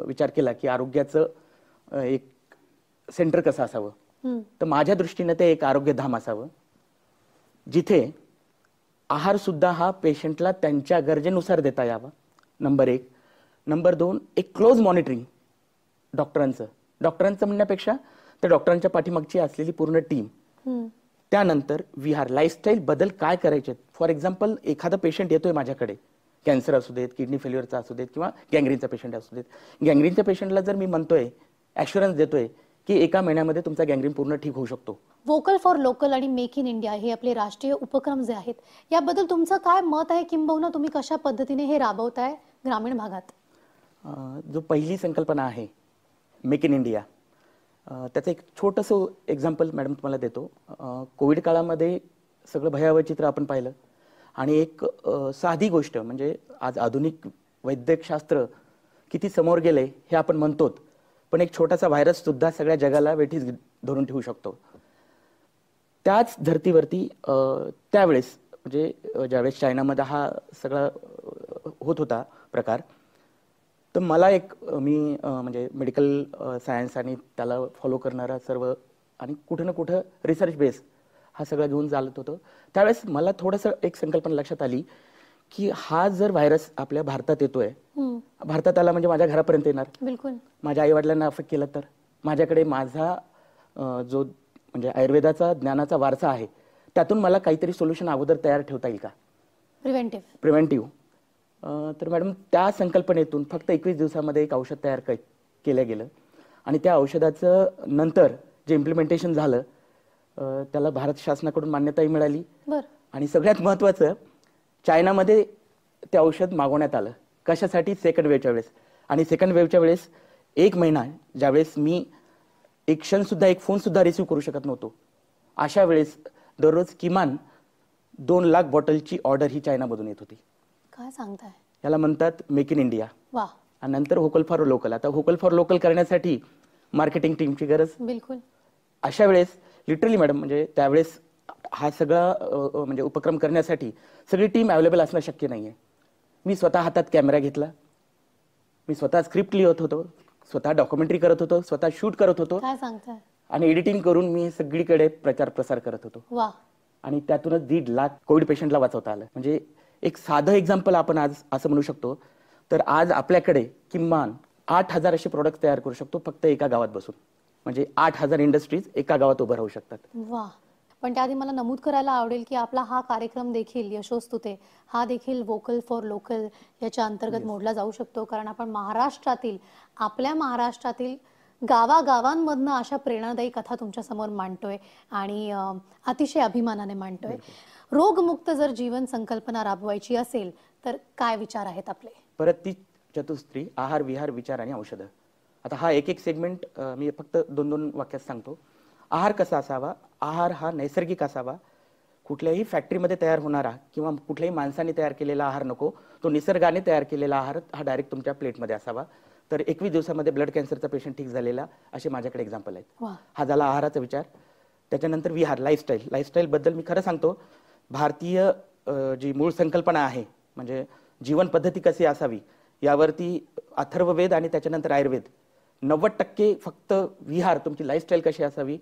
विचार केला की आरोग्याचं एक सेंटर कसं असावं तर माझ्या दृष्टीने ते एक आरोग्यधाम असावं जिथे आहार सुद्धा हा पेशंटला त्यांच्या गरजेनुसार देता यावा. नंबर 1. नंबर 2, एक क्लोज मॉनिटरिंग डॉक्टरांचं म्हणण्यापेक्षा त्या डॉक्टरांच्या पाठीमागची असलेली पूर्ण टीम. त्यानंतर विहार लाईफस्टाईल बदल काय करायचे. फॉर एक्झाम्पल एखादा पेशंट येतोय माझ्याकडे, कॅन्सर असू देत, किडनी फेल्युअरचा असू देत किंवा गँग्रीनचा पेशंट असू देत. गँग्रीनच्या पेशंटला जर मी म्हणतोय, ॲश्युरन्स देतोय की 1 महिन्यामध्ये तुमचा गँग्रीन पूर्ण ठीक होऊ शकतो. व्होकल फॉर लोकल आणि मेक इन इंडिया हे आपले राष्ट्रीय उपक्रम जे आहेत याबद्दल तुमचं काय मत आहे, किंबहुना तुम्ही कशा पद्धतीने हे राबवताय ग्रामीण भागात? जो पहिली संकल्पना आहे मेक इन इंडिया, त्याचं एक छोटंसं एक्झाम्पल मॅडम तुम्हाला देतो. कोविड काळामध्ये सगळं भयावह चित्र आपण पाहिलं आणि एक साधी गोष्ट म्हणजे आज आधुनिक वैद्यकशास्त्र किती समोर गेले हे आपण म्हणतो, पण एक छोटासा व्हायरस सुद्धा सगळ्या जगाला वेठीस धरून ठेवू शकतो. त्याच धर्तीवरती त्यावेळेस म्हणजे ज्यावेळेस चायनामध्ये हा सगळा होत होता प्रकार, तर मला एक मी म्हणजे मेडिकल सायन्स आणि त्याला फॉलो करणारा सर्व आणि कुठं ना कुठं रिसर्च बेस हा सगळा घेऊन चालत होतं. त्यावेळेस मला थोडंसं एक संकल्पना लक्षात आली की हा जर व्हायरस आपल्या भारतात येतोय, भारतात आला म्हणजे माझ्या घरापर्यंत येणार, बिलकुल माझ्या आई वडिलांना अफेक्ट केलं तर माझ्याकडे माझा जो म्हणजे आयुर्वेदाचा ज्ञानाचा वारसा आहे त्यातून मला काहीतरी सोल्युशन अगोदर तयार ठेवता येईल का, प्रिव्हेंटिव्ह. तर मॅडम त्या संकल्पनेतून फक्त 21 दिवसामध्ये एक औषध तयार केलं गेलं आणि त्या औषधाचं नंतर जे इम्प्लिमेंटेशन झालं त्याला भारत शासनाकडून मान्यताही मिळाली. आणि सगळ्यात महत्त्वाचं चायनामध्ये ते औषध मागवण्यात आलं. कशासाठी? सेकंड वेव्हच्या वेळेस. आणि सेकंड वेव्हच्या वेळेस 1 महिना ज्यावेळेस मी एक क्षण सुद्धा एक फोन सुद्धा रिसीव्ह करू शकत नव्हतो, अशा वेळेस दररोज किमान 2 लाख बॉटलची ऑर्डर ही चायनामधून येत होती. काय सांगताय? याला म्हणतात मेक इन इंडिया. वा. आणि नंतर व्होकल फॉर लोकल. आता व्होकल फॉर लोकल करण्यासाठी मार्केटिंग टीमची गरज, बिलकुल अशा वेळेस लिटरली मॅडम म्हणजे त्यावेळेस हा सगळा म्हणजे उपक्रम करण्यासाठी सगळी टीम अवेलेबल असणं शक्य नाही आहे. मी स्वतः हातात कॅमेरा घेतला, मी स्वतः स्क्रिप्ट लिहित होतो, स्वतः डॉक्युमेंटरी करत होतो, स्वतः शूट करत होतो काय सांगताय? आणि एडिटिंग करून मी सगळीकडे प्रचार प्रसार करत होतो. वा. आणि त्यातूनच 1.5 लाख कोविड पेशंटला वाचवता आलं. म्हणजे एक साधं एक्झाम्पल आपण आज असं म्हणू शकतो, तर आज आपल्याकडे किमान 8,000 असे प्रोडक्ट तयार करू शकतो फक्त एका गावात बसून. म्हणजे 8,000 इंडस्ट्रीज एका गावात उभं राहू शकतात. वा. पण त्याआधी मला नमूद करायला आवडेल की आपला हा कार्यक्रम देखील यशोस्तुते हा देखील वोकल फॉर लोकल याच्या अंतर्गत मोडला जाऊ शकतो. कारण आपण महाराष्ट्रातील, आपल्या महाराष्ट्रातील गावागावांमधनं अशा प्रेरणादायी कथा तुमच्या समोर मांडतोय आणि अतिशय अभिमानाने मांडतोय. रोगमुक्त जर जीवन संकल्पना राबवायची असेल तर काय विचार आहेत आपले? परत ती चतुस्त्री आहार, विहार, विचार आणि औषधं. आता हा एक एक सेगमेंट मी फक्त 2-2 वाक्यात सांगतो. आहार कसा असावा? आहार हा नैसर्गिक असावा. कुठल्याही फॅक्टरीमध्ये तयार होणारा किंवा कुठल्याही माणसाने तयार केलेला आहार नको. तो निसर्गाने तयार केलेला आहार हा डायरेक्ट तुमच्या प्लेटमध्ये असावा. तर 21 दिवसामध्ये ब्लड कॅन्सरचा पेशंट ठीक झालेला असे माझ्याकडे एक्झाम्पल आहेत. हा झाला आहाराचा विचार. त्याच्यानंतर विहार, लाईफस्टाईल. लाईफस्टाईलबद्दल मी खरं सांगतो, भारतीय जी मूळ संकल्पना आहे म्हणजे जीवन पद्धती कशी असावी यावरती अथर्ववेद आणि त्याच्यानंतर आयुर्वेद 90% फक्त विहार तुमची लाईफस्टाईल कशी असावी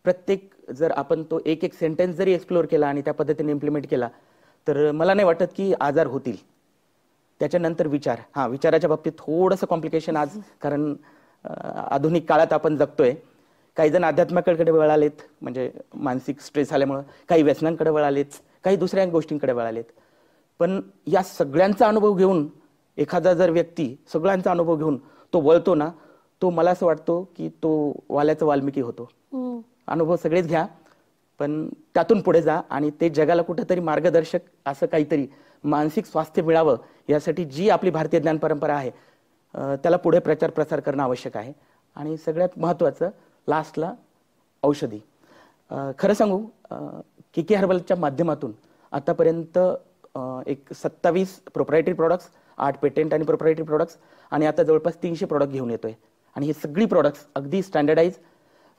प्रत्येक जर आपण तो एक एक सेंटेन्स जरी एक्सप्लोर केला आणि त्या पद्धतीने इम्प्लिमेंट केला तर मला नाही वाटत की आजार होतील. त्याच्यानंतर विचार. हा, विचाराच्या बाबतीत थोडंसं कॉम्प्लिकेशन आज, कारण आधुनिक काळात आपण जगतोय. काही जण अध्यात्माकडे वळालेत म्हणजे मानसिक स्ट्रेस आल्यामुळं, काही व्यसनांकडे वळालेत, काही दुसऱ्या गोष्टींकडे वळालेत. पण या सगळ्यांचा अनुभव घेऊन एखादा जर व्यक्ती सगळ्यांचा अनुभव घेऊन तो वळतो ना, तो मला असं वाटतो की तो वाल्याचा वाल्मिकी होतो. अनुभव सगळेच घ्या पण त्यातून पुढे जा आणि ते जगाला कुठेतरी मार्गदर्शक असं काहीतरी मानसिक स्वास्थ्य मिळावं यासाठी जी आपली भारतीय ज्ञान परंपरा आहे त्याला पुढे प्रचार प्रसार करणं आवश्यक आहे. आणि सगळ्यात महत्त्वाचं लास्टला औषधी. खरं सांगू के हर्बलच्या माध्यमातून आतापर्यंत एक 27 प्रोप्रायटरी प्रोडक्ट्स, 8 पेटेंट आणि प्रोप्रायटरी प्रोडक्ट्स आणि आता जवळपास 300 प्रोडक्ट घेऊन येतोय. आणि ही सगळी प्रोडक्ट्स अगदी स्टँडर्डाइज,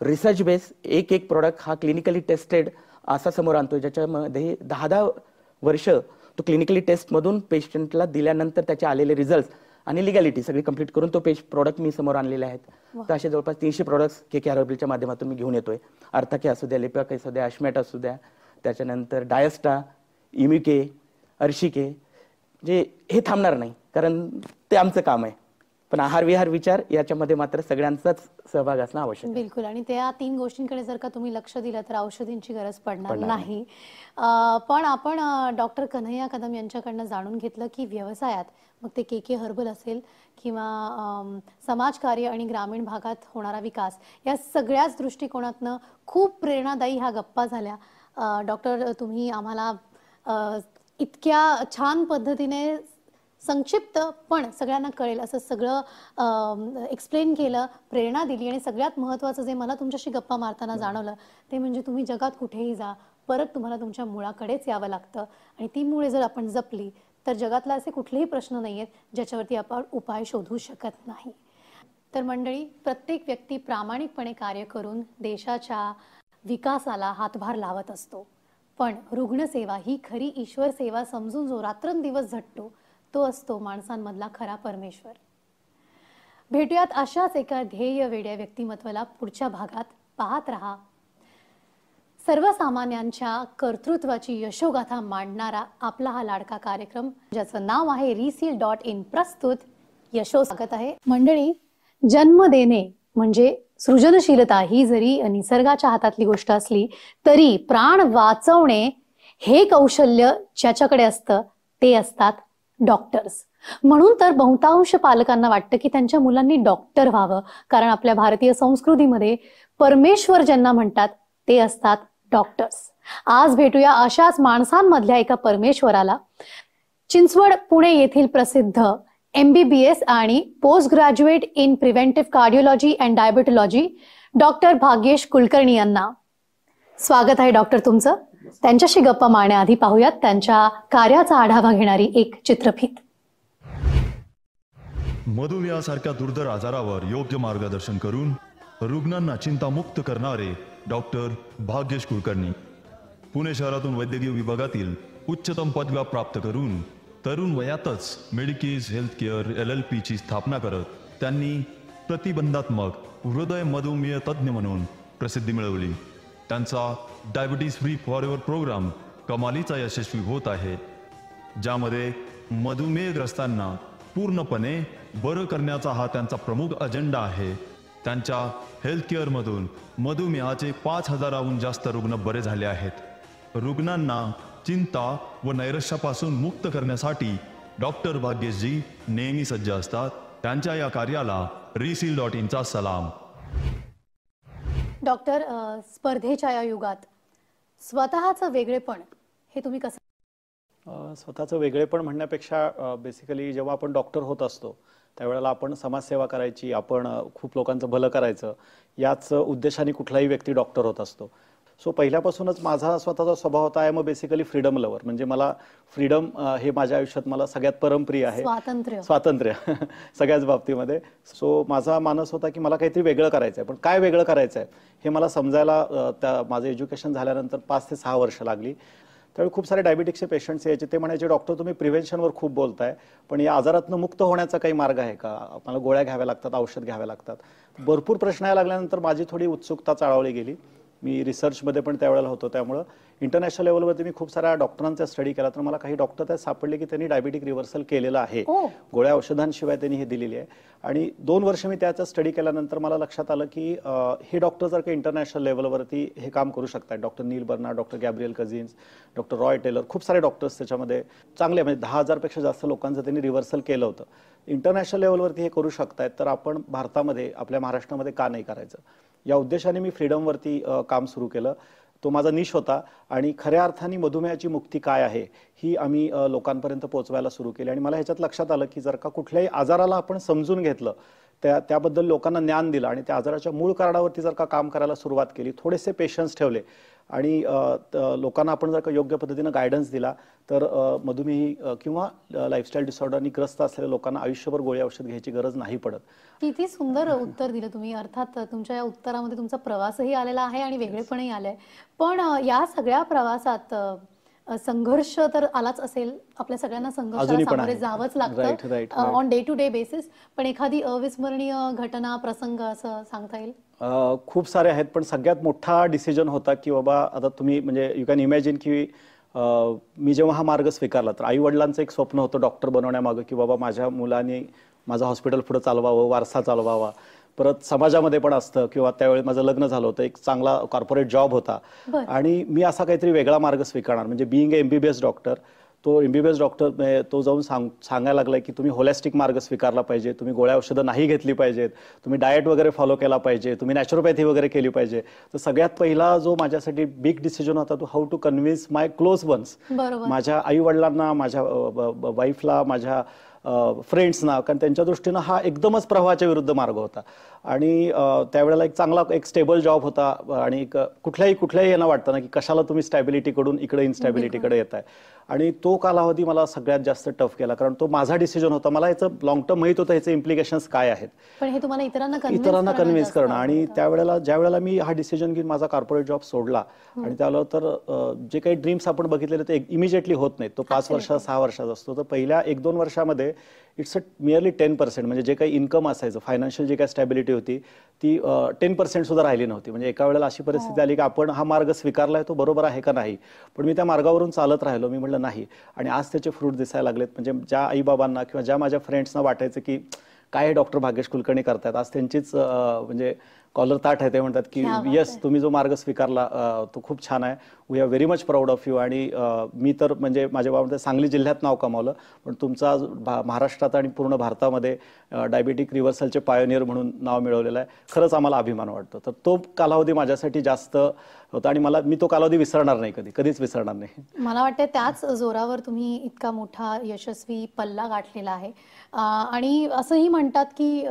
रिसर्च बेस, एक एक प्रोडक्ट हा क्लिनिकली टेस्टेड असा समोर आणतोय ज्याच्यामध्ये 10 वर्ष तो क्लिनिकली टेस्टमधून पेशंटला दिल्यानंतर त्याचे आलेले रिझल्ट आणि लिगॅलिटी सगळी कंप्लीट करून तो प्रोडक्ट मी समोर आणलेले आहेत. तर असे जवळपास 300 प्रोडक्ट्स के हर्बलच्या माध्यमातून मी घेऊन येतोय. अर्थाके असू द्या, लिपॅक असू द्या, अश्मॅट असू द्या, त्याच्यानंतर डायस्टा, इम्युके, अर्शिके. जे हे थांबणार नाही कारण ते आमचं काम आहे. पण आहार, विहार, विचार याच्यामध्ये मात्र सगळ्यांचाच सहभाग असणं आवश्यक आहे. बिलकुल. आणि त्या 3 गोष्टींकडे जर का तुम्ही लक्ष दिलं तर औषधींची गरज पडणार नाही. पण आपण डॉक्टर कन्हैया कदम यांच्याकडनं जाणून घेतलं की व्यवसायात मग ते के हर्बल असेल किंवा समाजकार्य आणि ग्रामीण भागात होणारा विकास या सगळ्याच दृष्टिकोनातनं खूप प्रेरणादायी ह्या गप्पा झाल्या. डॉक्टर, तुम्ही आम्हाला इतक्या छान पद्धतीने संक्षिप्त पण सगळ्यांना कळेल असं सगळं एक्सप्लेन केलं, प्रेरणा दिली. आणि सगळ्यात महत्त्वाचं जे मला तुमच्याशी गप्पा मारताना जाणवलं ते म्हणजे तुम्ही जगात कुठेही जा परत तुम्हाला तुमच्या मुळाकडेच यावं लागतं. आणि ती मुळे जर आपण जपली तर जगातला असे कुठलेही प्रश्न नाही आहेत ज्याच्यावरती आपण उपाय शोधू शकत नाही. तर मंडळी, प्रत्येक व्यक्ती प्रामाणिकपणे कार्य करून देशाच्या विकासाला हातभार लावत असतो. पण रुग्णसेवा ही खरी ईश्वर सेवा समजून जो रात्रंदिवस झटतो तो असतो माणसांमधला खरा परमेश्वर. भेटूयात अशाच एका ध्येय वेड्या व्यक्तिमत्वाला पुढच्या भागात. पाहत रहा सर्वसामान्यांच्या कर्तृत्वाची यशोगाथा मांडणारा आपला हा लाडका कार्यक्रम ज्याचं नाव आहे reseal.in प्रस्तुत यशो. स्वागत आहे. मंडळी, जन्म देणे म्हणजे सृजनशीलता ही जरी निसर्गाच्या हातातली गोष्ट असली तरी प्राण वाचवणे हे कौशल्य ज्याच्याकडे असतं ते असतात डॉक्टर्स. म्हणून तर बहुतांश पालकांना वाटतं की त्यांच्या मुलांनी डॉक्टर व्हावं, कारण आपल्या भारतीय संस्कृतीमध्ये परमेश्वर ज्यांना म्हणतात ते असतात डॉक्टर्स. आज भेटूया अशाच माणसांमधल्या एका परमेश्वराला. चिंचवड, पुणे येथील प्रसिद्ध MBBS आणि post graduate in preventive cardiology and diabetology doctor Bhagyesh Kulkarni यांना स्वागत आहे डॉक्टर तुमचं. त्यांच्याशी गप्पा मारण्याआधी पाहूयात त्यांच्या कार्याचा आढावा घेणारी एक चित्रफित. मधुमेहासारख्या दुर्धर आजारावर योग्य मार्गदर्शन करून रुग्णांना चिंतामुक्त करणारे डॉक्टर भाग्येश कुलकर्णी. पुणे शहरातून वैद्यकीय विभागातील उच्चतम पदव्या प्राप्त करून तरुण वयातच मेडिकेज हेल्थ केअर LLP ची स्थापना करत त्यांनी प्रतिबंधात्मक हृदय मधुमेह तज्ज्ञ म्हणून प्रसिद्धी मिळवली. त्यांचा डायबिटीज फ्री फॉरएव्हर प्रोग्राम कमालीचा यशस्वी होत आहे, ज्यामध्ये मधुमेहग्रस्तांना पूर्णपणे बरं करण्याचा हा त्यांचा प्रमुख अजेंडा आहे. त्यांच्या हेल्थ केअरमधून मधुमेहाचे 5,000हून जास्त रुग्ण बरे झाले आहेत. रुग्णांना चिंता व नैराश्यापासून मुक्त करण्यासाठी डॉक्टर भाग्येशजी नेहमी सज्ज असतात. त्यांच्या या कार्याला reseal.in चा सलाम. डॉक्टर, स्पर्धेच्या या युगात स्वतःचं वेगळेपण हे तुम्ही कसं? स्वतःचं वेगळेपण म्हणण्यापेक्षा बेसिकली जेव्हा आपण डॉक्टर होत असतो त्यावेळेला आपण समाजसेवा करायची, आपण खूप लोकांचं भलं करायचं, याच उद्देशाने कुठलाही व्यक्ती डॉक्टर होत असतो. सो पहिल्यापासूनच माझा स्वतःचा स्वभाव होता, I am basically freedom lover. म्हणजे मला फ्रीडम हे माझ्या आयुष्यात मला सगळ्यात परमप्रिय आहे. स्वातंत्र्य सगळ्याच बाबतीमध्ये. सो माझा मानस होता की मला काहीतरी वेगळं करायचं आहे, पण काय वेगळं करायचं आहे हे मला समजायला माझं एज्युकेशन झाल्यानंतर 5 ते 6 वर्ष लागली. त्यावेळी खूप सारे डायबिटिक्सचे पेशंट्स यायचे. ते म्हणायचे, डॉक्टर तुम्ही प्रिव्हेन्शनवर खूप बोलताय, पण या आजारातनं मुक्त होण्याचा काही मार्ग आहे का? आपल्याला गोळ्या घ्याव्या लागतात, औषध घ्याव्या लागतात. भरपूर प्रश्न यायला लागल्यानंतर माझी थोडी उत्सुकता चाळवली गेली. मी रिसर्चमध्ये पण त्यावेळेला होतो, त्यामुळं इंटरनॅशनल लेवलवरती मी खूप साऱ्या डॉक्टरांचा स्टडी केला. तर मला काही डॉक्टर त्यात सापडले की त्यांनी डायबिटिक रिव्हर्सल केलेलं आहे, गोळ्या औषधांशिवाय त्यांनी हे दिलेली आहे. आणि 2 वर्ष मी त्याचा स्टडी केल्यानंतर मला लक्षात आलं की हे डॉक्टर जर का इंटरनॅशनल लेवलवरती हे काम करू शकतात. Doctor Neil Bernard, doctor Gabriel Cousins, doctor Roy Taylor, खूप सारे डॉक्टर्स त्याच्यामध्ये चांगले, म्हणजे 10,000पेक्षा जास्त लोकांचं त्यांनी रिव्हर्सल केलं होतं. इंटरनॅशनल लेवलवरती हे करू शकतायत, तर आपण भारतामध्ये, आपल्या महाराष्ट्रामध्ये का नाही करायचं? या उद्देशाने मी फ्रीडमवरती काम सुरू केलं. तो माझा निश होता आणि खऱ्या अर्थाने मधुमेहाची मुक्ती काय आहे ही आम्ही लोकांपर्यंत पोहोचवायला सुरू केली. आणि मला ह्याच्यात लक्षात आलं की जर का कुठल्याही आजाराला आपण समजून घेतलं, त्याबद्दल लोकांना ज्ञान दिलं आणि त्या आजाराच्या मूळ कारणावरती जर का काम करायला सुरुवात केली, थोडेसे पेशन्स ठेवले आणि लोकांना आपण जर का योग्य पद्धतीनं गायडन्स दिला, तर मधुमेही किंवा लाईफस्टाईल डिसऑर्डरनी ग्रस्त असलेल्या लोकांना आयुष्यभर गोळी औषध घ्यायची गरज नाही पडत. किती सुंदर उत्तर दिलं तुम्ही. अर्थात तुमच्या या उत्तरामध्ये तुमचा प्रवासही आलेला आहे आणि वेगळेपणही आलंय. पण या सगळ्या प्रवासात संघर्ष तर आलाच असेल, आपल्या सगळ्यांना संघर्षाला सामोरे जावंच लागतं on day to day basis. पण एखादी अविस्मरणीय घटना, प्रसंग असं सांगता येईल? खूप सारे आहेत, पण सगळ्यात मोठा डिसिजन होता की बाबा आता तुम्ही, म्हणजे यू कॅन इमॅजिन की मी जेव्हा हा मार्ग स्वीकारला तर आई वडिलांचं एक स्वप्न होतं डॉक्टर बनवण्यामागं की बाबा माझ्या मुलाने माझं हॉस्पिटल पुढे चालवावं, वारसा चालवावा. परत समाजामध्ये पण असतं, किंवा त्यावेळी माझं लग्न झालं होतं, एक चांगला कॉर्पोरेट जॉब होता आणि मी असा काहीतरी वेगळा मार्ग स्वीकारणार. म्हणजे बिईंग ए MBBS डॉक्टर, तो MBBS डॉक्टर तो जाऊन सांगायला लागलाय की तुम्ही होलिस्टिक मार्ग स्वीकारला पाहिजे, तुम्ही गोळ्या औषधं नाही घेतली पाहिजेत, तुम्ही डाएट वगैरे फॉलो केला पाहिजे, तुम्ही नॅचरोपॅथी वगैरे केली पाहिजे. तर सगळ्यात पहिला जो माझ्यासाठी बिग डिसिजन होता तो how to convince my close ones, माझ्या आई वडिलांना, माझ्या वाईफला, माझ्या फ्रेंड्सना, कारण त्यांच्या दृष्टीनं हा एकदमच प्रवाहाच्या विरुद्ध मार्ग होता. आणि त्यावेळेला एक चांगला एक स्टेबल जॉब होता आणि कुठल्याही यांना वाटतं ना की कशाला तुम्ही स्टॅबिलिटीकडून इकडे इनस्टॅबिलिटीकडे येत आहे. आणि तो कालावधी मला सगळ्यात जास्त टफ केला, कारण तो माझा डिसिजन होता. मला याचं लॉंग टर्म माहित होतं याचे इम्प्लिकेशन्स काय आहेत, पण हे तुम्हाला इतरांना कन्व्हिन्स करणं. आणि त्यावेळेला ज्यावेळेला मी हा डिसिजन घेऊन माझा कॉर्पोरेट जॉब सोडला आणि त्याला तर जे काही ड्रीम्स आपण बघितलेले ते इमिजिएटली होत नाहीत, तो 5 वर्ष 6 वर्षाचा असतो. तर पहिल्या 1-2 वर्षामध्ये इट्स अ नियरली 10%, म्हणजे जे काही इन्कम असायचं, फायनान्शियल जे काही स्टॅबिलिटी होती ती 10% सुद्धा राहिली नव्हती. म्हणजे एका वेळेला अशी परिस्थिती आली की आपण हा मार्ग स्वीकारलाय तो बरोबर आहे का नाही, पण मी त्या मार्गावरून चालत राहिलो. मी म्हटलं नाही, आणि आज त्याचे फ्रूट दिसायला लागलेत. म्हणजे ज्या आईबाबांना किंवा ज्या माझ्या फ्रेंड्सना वाटायचं की काय डॉक्टर भाग्येश कुलकर्णी करतायत, आज त्यांचीच म्हणजे कॉलर ताट आहे. ते म्हणतात की येस, तुम्ही जो मार्ग स्वीकारला तो खूप छान आहे, we are very much proud of you. आणि मी तर म्हणजे माझ्या बाबा सांगली जिल्ह्यात नाव कमावलं, पण तुमचा महाराष्ट्रात आणि पूर्ण भारतामध्ये डायबिटिक रिव्हर्सलचे पायोनियर म्हणून नाव मिळवलेलं आहे. खरंच आम्हाला अभिमान वाटतो. तर तो कालावधी माझ्यासाठी जास्त होता आणि मी तो कालावधी विसरणार नाही, कधीच विसरणार नाही. मला वाटतं त्याच जोरावर तुम्ही इतका मोठा यशस्वी पल्ला गाठलेला आहे. आणि असंही म्हणतात की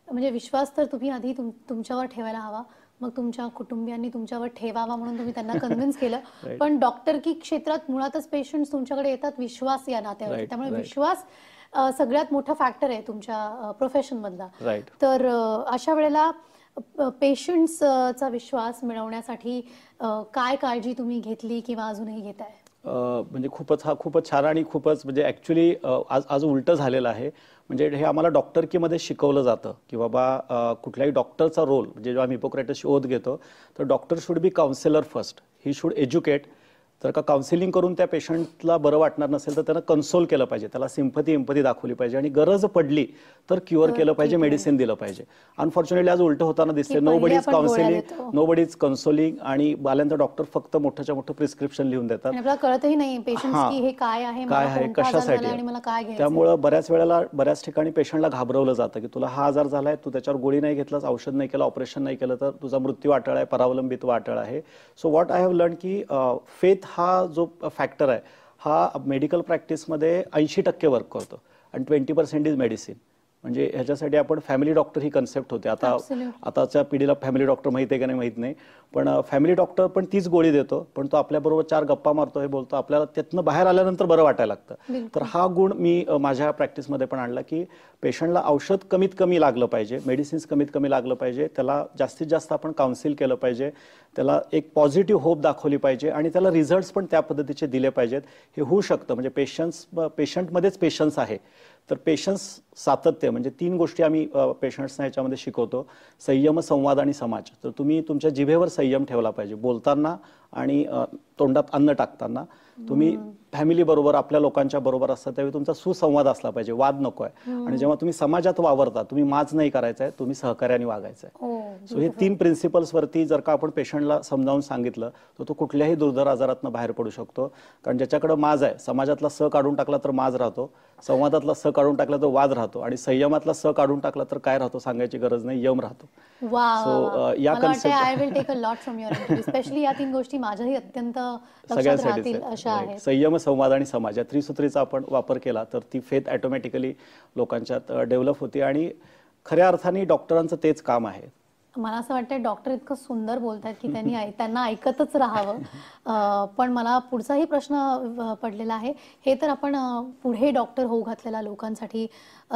म्हणजे विश्वास तर तुम्ही आधी तुमच्यावर ठेवायला हवा, मग तुमच्या कुटुंबियांनी तुमच्यावर ठेवावा म्हणून तुम्ही त्यांना कन्व्हिन्स केलं. पण डॉक्टरकी क्षेत्रात मुळातच पेशंट्स तुमच्याकडे येतात विश्वास या नात्यावर, त्यामुळे विश्वास सगळ्यात मोठा फॅक्टर आहे तुमच्या प्रोफेशन मधला. तर अशा वेळेला पेशंट्सचा विश्वास मिळवण्यासाठी काय काळजी तुम्ही घेतली किंवा अजूनही घेताय? म्हणजे खूपच छान आणि खूपच म्हणजे ॲक्च्युली आज उलटं झालेलं आहे. म्हणजे हे आम्हाला डॉक्टरकीमध्ये शिकवलं जातं की बाबा कुठल्याही डॉक्टरचा रोल म्हणजे जेव्हा आम्ही हिपोक्रेटसची ओथ घेतो तर doctor should be counsellor first. He should educate. जर का काउन्सिलिंग करून त्या पेशंटला बरं वाटणार नसेल तर त्यानं कन्सोल केलं पाहिजे, त्याला सिम्पथी एम्पथी दाखवली पाहिजे आणि गरज पडली तर क्युअर केलं पाहिजे, मेडिसिन दिलं पाहिजे. अनफॉर्च्युनेटली आज उलट होताना दिसते. Nobody is counselling, nobody is consoling आणि बाल्यांचा डॉक्टर फक्त मोठ्याच्या मोठं प्रिस्क्रिप्शन लिहून देतात. आपल्याला कळतही नाही पेशंट की हे काय आहे, कशासाठी आणि मला काय घ्यायचं. त्यामुळे बऱ्याच वेळेला बऱ्याच ठिकाणी पेशंटला घाबरवलं जातं की तुला हा आजार झालाय, तू त्याच्यावर गोळी नाही घेतलास, औषध नाही केलं, ऑपरेशन नाही केलं तर तुझा मृत्यू अटळ आहे, परावलंबित्व अटळ आहे. So what I have learn की फेथ हा जो फॅक्टर आहे हा मेडिकल प्रॅक्टिसमध्ये 80% वर्क करतो आणि 20% इज मेडिसिन. म्हणजे ह्याच्यासाठी आपण फॅमिली डॉक्टर ही कन्सेप्ट होते. आताच्या पिढीला फॅमिली डॉक्टर माहिती आहे का नाही माहित नाही, पण फॅमिली डॉक्टर पण तीच गोळी देतो, पण तो आपल्याबरोबर 4 गप्पा मारतो, हे बोलतो, आपल्याला त्यातनं बाहेर आल्यानंतर बरं वाटायला लागतं. तर हा गुण मी माझ्या प्रॅक्टिसमध्ये पण आणला की पेशंटला औषध कमीत कमी लागलं पाहिजे, मेडिसिन्स कमीत कमी लागलं पाहिजे, त्याला जास्तीत जास्त आपण काउन्सिल केलं पाहिजे, त्याला एक पॉझिटिव्ह होप दाखवली पाहिजे आणि त्याला रिझल्ट्स पण त्या पद्धतीचे दिले पाहिजेत. हे होऊ शकतं म्हणजे पेशंटमध्येच पेशन्स आहे. तर पेशन्स, सातत्य म्हणजे 3 गोष्टी आम्ही पेशंट्सना याच्यामध्ये शिकवतो. संयम, संवाद आणि समाज. तर तुम्ही तुमच्या जिभेवर संयम ठेवला पाहिजे बोलताना आणि तोंडात अन्न टाकताना. तुम्ही फॅमिली बरोबर आपल्या लोकांच्या बरोबर असता त्यावेळी तुमचा सुसंवाद असला पाहिजे, वाद नको आहे. आणि जेव्हा तुम्ही समाजात वावरता तुम्ही माज नाही करायचा आहे, तुम्ही सहकार्याने वागायचं आहे. सो हे 3 प्रिन्सिपल्स वरती जर का आपण पेशंटला समजावून सांगितलं तर तो कुठल्याही दुर्धर आजारातनं बाहेर पडू शकतो. कारण ज्याच्याकडे माज आहे, समाजातला स काढून टाकला तर माज राहतो, संवादातला स काढून टाकला तर वाद राहतो आणि संयमातला स काढून टाकला तर काय राहतो सांगायची गरज नाही, यम राहतो. सो या concept I will take a lot from your interview. Specially या 3 गोष्टी माझ्याही अत्यंत लक्षात राहतील अशा आहेत. संयम, संवाद आणि समाज या त्रिसूत्रीचा आपण वापर केला तर ती फेथ ऑटोमॅटिकली लोकांच्यात डेव्हलप होती आणि खऱ्या अर्थाने डॉक्टरांचं तेच काम आहे. मला असं वाटतं डॉक्टर इतकं सुंदर बोलतात की त्यांना ऐकतच राहावं. पण मला पुढचाही प्रश्न पडलेला आहे. हे तर आपण पुढे डॉक्टर होऊ घातलेल्या लोकांसाठी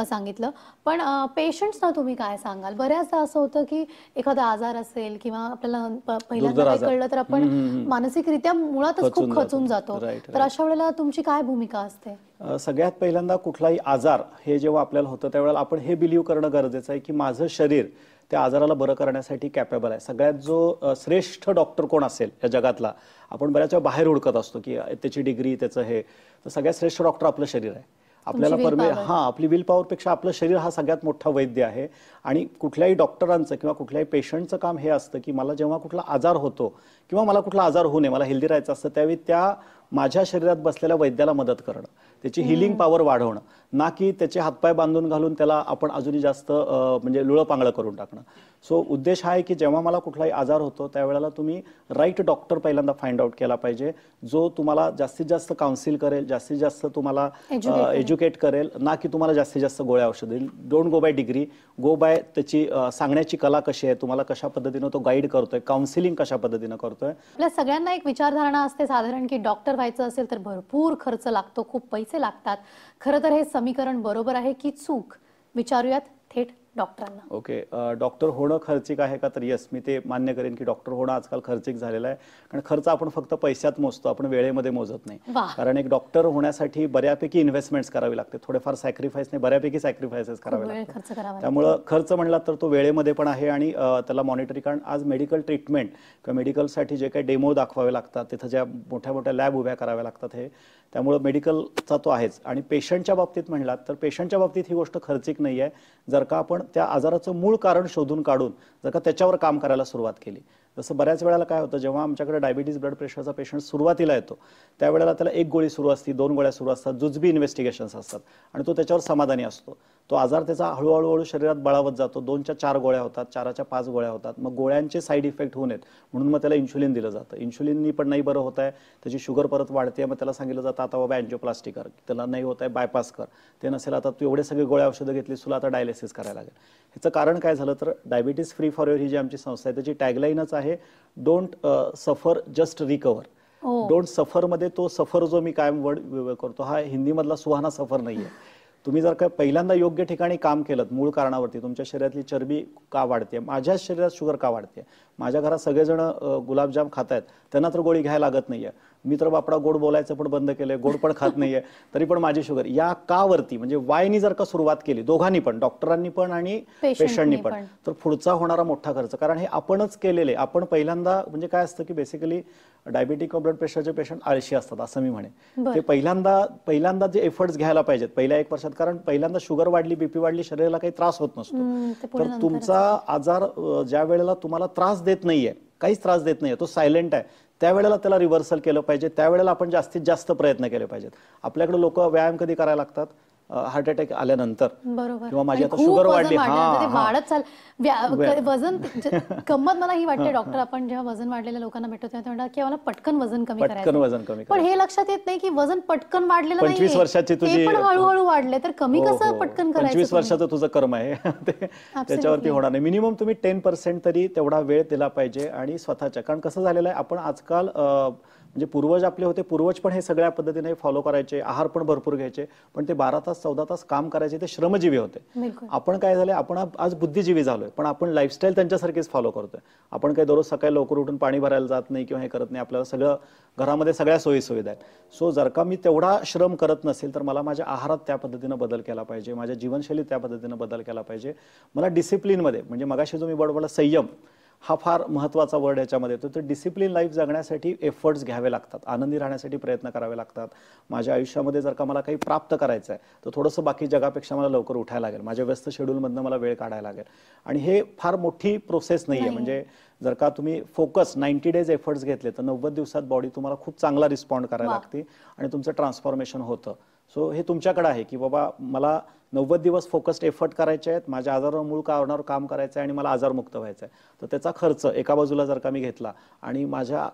सांगितलं, पण पेशंट्सना तुम्ही काय सांगाल? बऱ्याचदा असं होतं की एखादा आजार असेल किंवा आपल्याला पहिल्यांदा कळलं तर आपण मानसिकरित्या मुळातच खूप खचून जातो. तर अशा वेळेला तुमची काय भूमिका असते? सगळ्यात पहिल्यांदा कुठलाही आजार हे जेव्हा आपल्याला होतं त्यावेळेला आपण हे बिलीव्ह करणं गरजेचं आहे की माझं शरीर त्या आजाराला बरं करण्यासाठी कॅपेबल आहे. सगळ्यात जो श्रेष्ठ डॉक्टर कोण असेल या जगातला, आपण बऱ्याच वेळा बाहेर हुडकत असतो की त्याची डिग्री, त्याचं हे, तर सगळ्यात श्रेष्ठ डॉक्टर आपलं शरीर आहे. आपल्याला आपली विल पॉवर पेक्षा आपलं शरीर हा सगळ्यात मोठा वैद्य आहे. आणि कुठल्याही डॉक्टरांचं किंवा कुठल्याही पेशंटचं काम हे असतं की मला जेव्हा कुठला आजार होतो किंवा मला कुठला आजार होऊ नये, मला हेल्दी राहायचं असतं, त्यावेळी त्या माझ्या शरीरात बसलेल्या वैद्याला मदत करणं, त्याची हिलिंग पॉवर वाढवणं, ना की त्याचे हातपाय बांधून घालून त्याला आपण अजूनही जास्त म्हणजे लुळपांगळं करून टाकणं. सो उद्देश हा आहे की जेव्हा मला कुठलाही आजार होतो त्यावेळेला तुम्ही राईट डॉक्टर पहिल्यांदा फाइंड आउट केला पाहिजे, जो तुम्हाला जास्तीत जास्त काउन्सिल करेल, जास्तीत जास्त तुम्हाला एज्युकेट करेल, ना की तुम्हाला जास्तीत जास्त गोळ्या औषध देईल. Don't go by degree, go by त्याची सांगण्याची कला कशी आहे, तुम्हाला कशा पद्धतीनं तो गाईड करतोय, काउन्सिलिंग कशा पद्धतीनं करतोय. आपल्या सगळ्यांना एक विचारधारणा असते साधारण की डॉक्टर व्हायचं असेल तर भरपूर खर्च लागतो, खूप पैसे लागतात. खरं तर हे समीकरण बरोबर आहे की चूक? विचारूयात थेट डॉक्टरांना. ओके, डॉक्टर होणं खर्चिक आहे का? तर येस, मी ते मान्य करेन की डॉक्टर होणं आजकाल खर्चिक झालेलं आहे. कारण खर्च आपण फक्त पैशात मोजतो, आपण वेळेमध्ये मोजत नाही. कारण एक डॉक्टर होण्यासाठी बऱ्यापैकी इन्व्हेस्टमेंट्स करावी लागते, थोडेफार सॅक्रिफाईस नाही बऱ्यापैकी सॅक्रिफाइसेस करावे लागतात. त्यामुळे खर्च म्हणला तर तो वेळेमध्ये पण आहे आणि त्याला मॉनिटरी. कारण आज मेडिकल ट्रीटमेंट किंवा मेडिकलसाठी जे काही डेमो दाखवावे लागतात, तिथं ज्या मोठ्या मोठ्या लॅब उभ्या कराव्या लागतात, हे त्यामुळे मेडिकलचा तो आहेच. आणि पेशंटच्या बाबतीत म्हणलात तर पेशंटच्या बाबतीत ही गोष्ट खर्चिक नाही आहे जर का आपण त्या आजाराचं मूळ कारण शोधून काढून जर का त्याच्यावर काम करायला सुरुवात केली. जसं बऱ्याच वेळेला काय होतं, जेव्हा आमच्याकडे डायबिटीज ब्लड प्रेशरचा पेशंट सुरुवातीला येतो त्यावेळेला त्याला 1 गोळी सुरू असते, 2 गोळ्या सुरू असतात, जुजबी इन्व्हेस्टिगेशन्स असतात आणि तो त्याच्यावर समाधानी असतो. तो आजार त्याचा हळूहळू शरीरात बळावत जातो, 2च्या 4 गोळ्या होतात, 4च्या 5 गोळ्या होतात. मग गोळ्यांचे साईड इफेक्ट होऊ नयेत म्हणून मग त्याला इन्शुलिन दिलं जातं. इन्शुलिननी पण नाही बरं होत आहे, त्याची शुगर परत वाढते, मग त्याला सांगितलं जातं आता बाबा अँजिओप्लास्टी कर. त्याला नाही होत आहे बायपास कर. ते नसेल आता तू एवढे सगळे गोळ्या औषधं घेतलीस, तुला आता डायलिसिस करायला लागेल. ह्याचं कारण काय झालं तर डायबिटीज फ्री फॉर युअर ही जी आमची संस्था आहे त्याची टॅगलाईनच आहे don't suffer just recover. Don't suffer मध्ये तो सफर जो मी कायम वर्ड करतो हा हिंदी मधला सुहाना सफर नाहीये. तुम्ही जर का पहिल्यांदा योग्य ठिकाणी काम केलं मूळ कारणावरती, तुमच्या शरीरातली चरबी का वाढते, माझ्या शरीरात शुगर का वाढते, माझ्या घरात सगळेजण गुलाबजाम खात आहेत त्यांना तर गोळी घ्यायला लागत नाहीये, मी तर बापडा गोड बोलायचं पण बंद केलंय, गोड पण खात नाहीये तरी पण माझी शुगर, या का वरती म्हणजे वायनी जर का सुरुवात केली दोघांनी पण, डॉक्टरांनी पण आणि पेशंटनी पण, तर पुढचा होणारा मोठा खर्च, कारण हे आपणच केलेले. आपण पहिल्यांदा म्हणजे काय असतं की बेसिकली डायबिटिक ब्लड प्रेशरचे पेशंट आळशी असतात असं मी म्हणे. ते पहिल्यांदा जे एफर्ट्स घ्यायला पाहिजेत पहिल्या 1 वर्षात, कारण पहिल्यांदा शुगर वाढली, बीपी वाढली, शरीराला काही त्रास होत नसतो. तर तुमचा आजार ज्या वेळेला तुम्हाला त्रास देत नाहीये, काहीच त्रास देत नाहीये, तो सायलेंट आहे, त्यावेळेला त्याला रिव्हर्सल केलं पाहिजे, त्यावेळेला आपण जास्तीत जास्त प्रयत्न केले पाहिजेत. आपल्याकडे लोक व्यायाम कधी करायला लागतात, हार्ट अटॅक आल्यानंतर, किंवा माझी आता शुगर वाढली, वजन. गंमत मला ही वाटते डॉक्टर, आपण जेव्हा वजन वाढलेल्या लोकांना भेटतो तेव्हा म्हणतात की मला पटकन वजन कमी करायचं, पण हे लक्षात येत नाही की वजन पटकन वाढलेलं नाही, 25 वर्षाची तुझी पण हळूहळू वाढले, तर कमी कसं पटकन करायचं. 25 वर्षाचं तुझं कर्म आहे त्याच्यावरती होणार नाही. मिनिमम तुम्ही 10% तरी तेवढा वेळ दिला पाहिजे आणि स्वतःच्या, कारण कसं झालेलं आहे आपण आजकाल म्हणजे पूर्वज आपले होते, पूर्वज पण हे सगळ्या पद्धतीने फॉलो करायचे, आहार पण भरपूर घ्यायचे, पण ते 12 तास 14 तास काम करायचे, ते श्रमजीवी होते. आपण काय झाले, आपण आज बुद्धिजीवी झालोय, पण आपण लाईफस्टाईल त्यांच्यासारखीच फॉलो करतोय. आपण काही दररोज सकाळी लवकर उठून पाणी भरायला जात नाही किंवा हे करत नाही, आपल्याला सगळं घरामध्ये सगळ्या सोयी सुविधा आहेत. सो जर का मी तेवढा श्रम करत नसेल तर मला माझ्या आहारात त्या पद्धतीनं बदल केला पाहिजे, माझ्या जीवनशैलीत त्या पद्धतीनं बदल केला पाहिजे. मला डिसिप्लिनमध्ये, म्हणजे मगाशी जो मी बोलला संयम, हा फार महत्त्वाचा वर्ड याच्यामध्ये येतो. तर डिसिप्लिन लाईफ जगण्यासाठी एफर्ट्स घ्यावे लागतात, आनंदी राहण्यासाठी प्रयत्न करावे लागतात. माझ्या आयुष्यामध्ये जर का मला काही प्राप्त करायचं आहे तर थोडंसं बाकी जगापेक्षा मला लवकर उठायला लागेल, माझ्या व्यस्त शेड्यूलमधनं मला वेळ काढायला लागेल. आणि हे फार मोठी प्रोसेस नाही आहे. म्हणजे जर का तुम्ही फोकस 90 डेज एफर्ट्स घेतले तर 90 दिवसात बॉडी तुम्हाला खूप चांगला रिस्पॉन्ड करायला लागते आणि तुमचं ट्रान्सफॉर्मेशन होतं. सो हे तुमच्याकडे आहे की बाबा मला 90 दिवस फोकस्ड एफर्ट करायचे आहेत, माझ्या आजारावर मूळ कारणावर काम करायचं आहे आणि मला आजारमुक्त व्हायचं आहे. तर त्याचा खर्च एका बाजूला जर का मी घेतला आणि माझ्या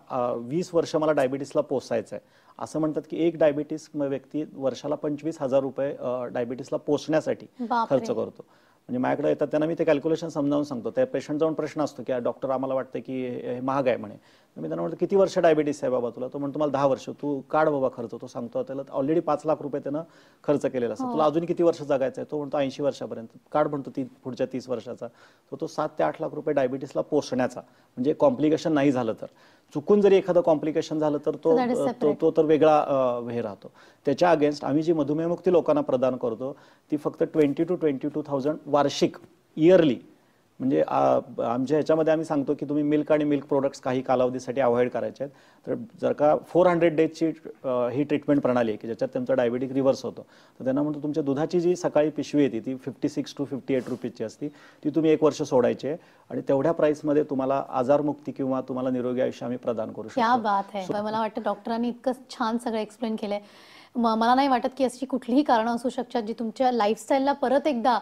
20 वर्ष मला डायबिटीसला पोसायचं आहे, असं म्हणतात की एक डायबिटीस व्यक्ती वर्षाला 25,000 रुपये डायबिटीसला पोचण्यासाठी खर्च करतो. म्हणजे माझ्याकडे येतात त्यांना मी ते कॅल्क्युलेशन समजावून सांगतो. त्या पेशंट जाऊन प्रश्न असतो की डॉक्टर आम्हाला वाटतं की हे महाग आहे म्हणे. मी त्यांना म्हणतो किती वर्ष डायबिटीस आहे बाबा तुला? तो म्हणतो मला 10 वर्ष. तू काढ बाबा खर्च. तो सांगतो त्याला ऑलरेडी 5 लाख रुपये त्यानं खर्च केलेला असतो. तुला अजून किती वर्ष जगायचं आहे? तो म्हणतो 80 वर्षापर्यंत. काढ म्हणतो पुढच्या 30 वर्षाचा. तो 7 ते 8 लाख रुपये डायबिटीसला पोसण्याचा, म्हणजे कॉम्प्लिकेशन नाही झालं तर, चुकून जरी एखादं कॉम्प्लिकेशन झालं तर तो तर वेगळा हे राहतो. त्याच्या अगेन्स्ट आम्ही जी मधुमेहमुक्ती लोकांना प्रदान करतो ती फक्त 20,000 to 22,000 वार्षिक, इयरली. म्हणजे आमच्या ह्याच्यामध्ये आम्ही सांगतो की तुम्ही मिल्क आणि मिल्क प्रोडक्ट्स काही कालावधीसाठी अवॉइड करायचे आहेत. तर जर का 400 डेजची ही ट्रीटमेंट प्रणाली आहे की ज्याच्यात त्यांचं डायबिटिक रिव्हर्स होतं, तर त्यांना म्हणतो तुमच्या दुधाची जी सकाळी पिशवी येते ती 56 to 58 रुपीजची असती, ती तुम्ही 1 वर्ष सोडायची आहे आणि तेवढ्या प्राइसमध्ये तुम्हाला आजारमुक्ती किंवा तुम्हाला निरोगी आयुष्य आम्ही प्रदान करू शकतो. क्या बात आहे. मला वाटतं डॉक्टरांनी इतकं छान सगळं एक्सप्लेन केलंय. मला नाही वाटत की अशी कुठलीही कारणं असू शकतात जी तुमच्या लाईफस्टाईलला परत एकदा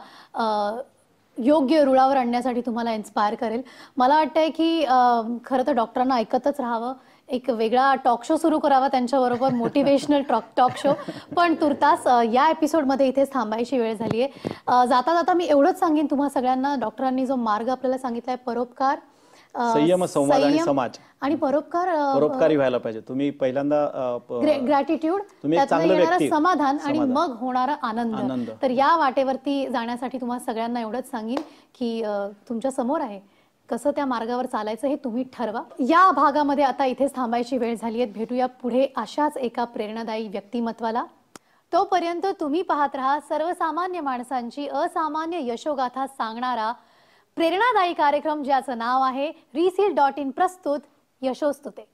योग्य रुळावर आणण्यासाठी तुम्हाला इन्स्पायर करेल. मला वाटतंय की खरं तर डॉक्टरांना ऐकतच राहावं, एक वेगळा टॉक शो सुरू करावा त्यांच्याबरोबर, मोटिवेशनल टॉक शो. पण तुर्तास या एपिसोडमध्ये इथेच थांबायची वेळ झाली आहे. जाता जाता मी एवढंच सांगेन तुम्हा सगळ्यांना, डॉक्टरांनी जो मार्ग आपल्याला सांगितलाय, परोपकार, संयम, संवाद आणि समाज आणि परोपकारी व्हायला पाहिजे. तुम्ही पहिल्यांदा ग्रॅटिट्यूड, समाधान आणि मग होणारा आनंद. तर या वाटेवरती जाण्यासाठी तुम्हाला सगळ्यांना एवढंच सांगेन की तुमच्या समोर आहे, कसं त्या मार्गावर चालायचं हे तुम्ही ठरवा. या भागामध्ये आता इथेच थांबायची वेळ झाली आहे. भेटूया पुढे अशाच एका प्रेरणादायी व्यक्तिमत्वाला. तोपर्यंत तुम्ही पाहत राहा सर्वसामान्य माणसांची असामान्य यशोगाथा सांगणारा प्रेरणादायी कार्यक्रम, ज्याचं नाव आहे reseal.in प्रस्तुत यशोस्तुते.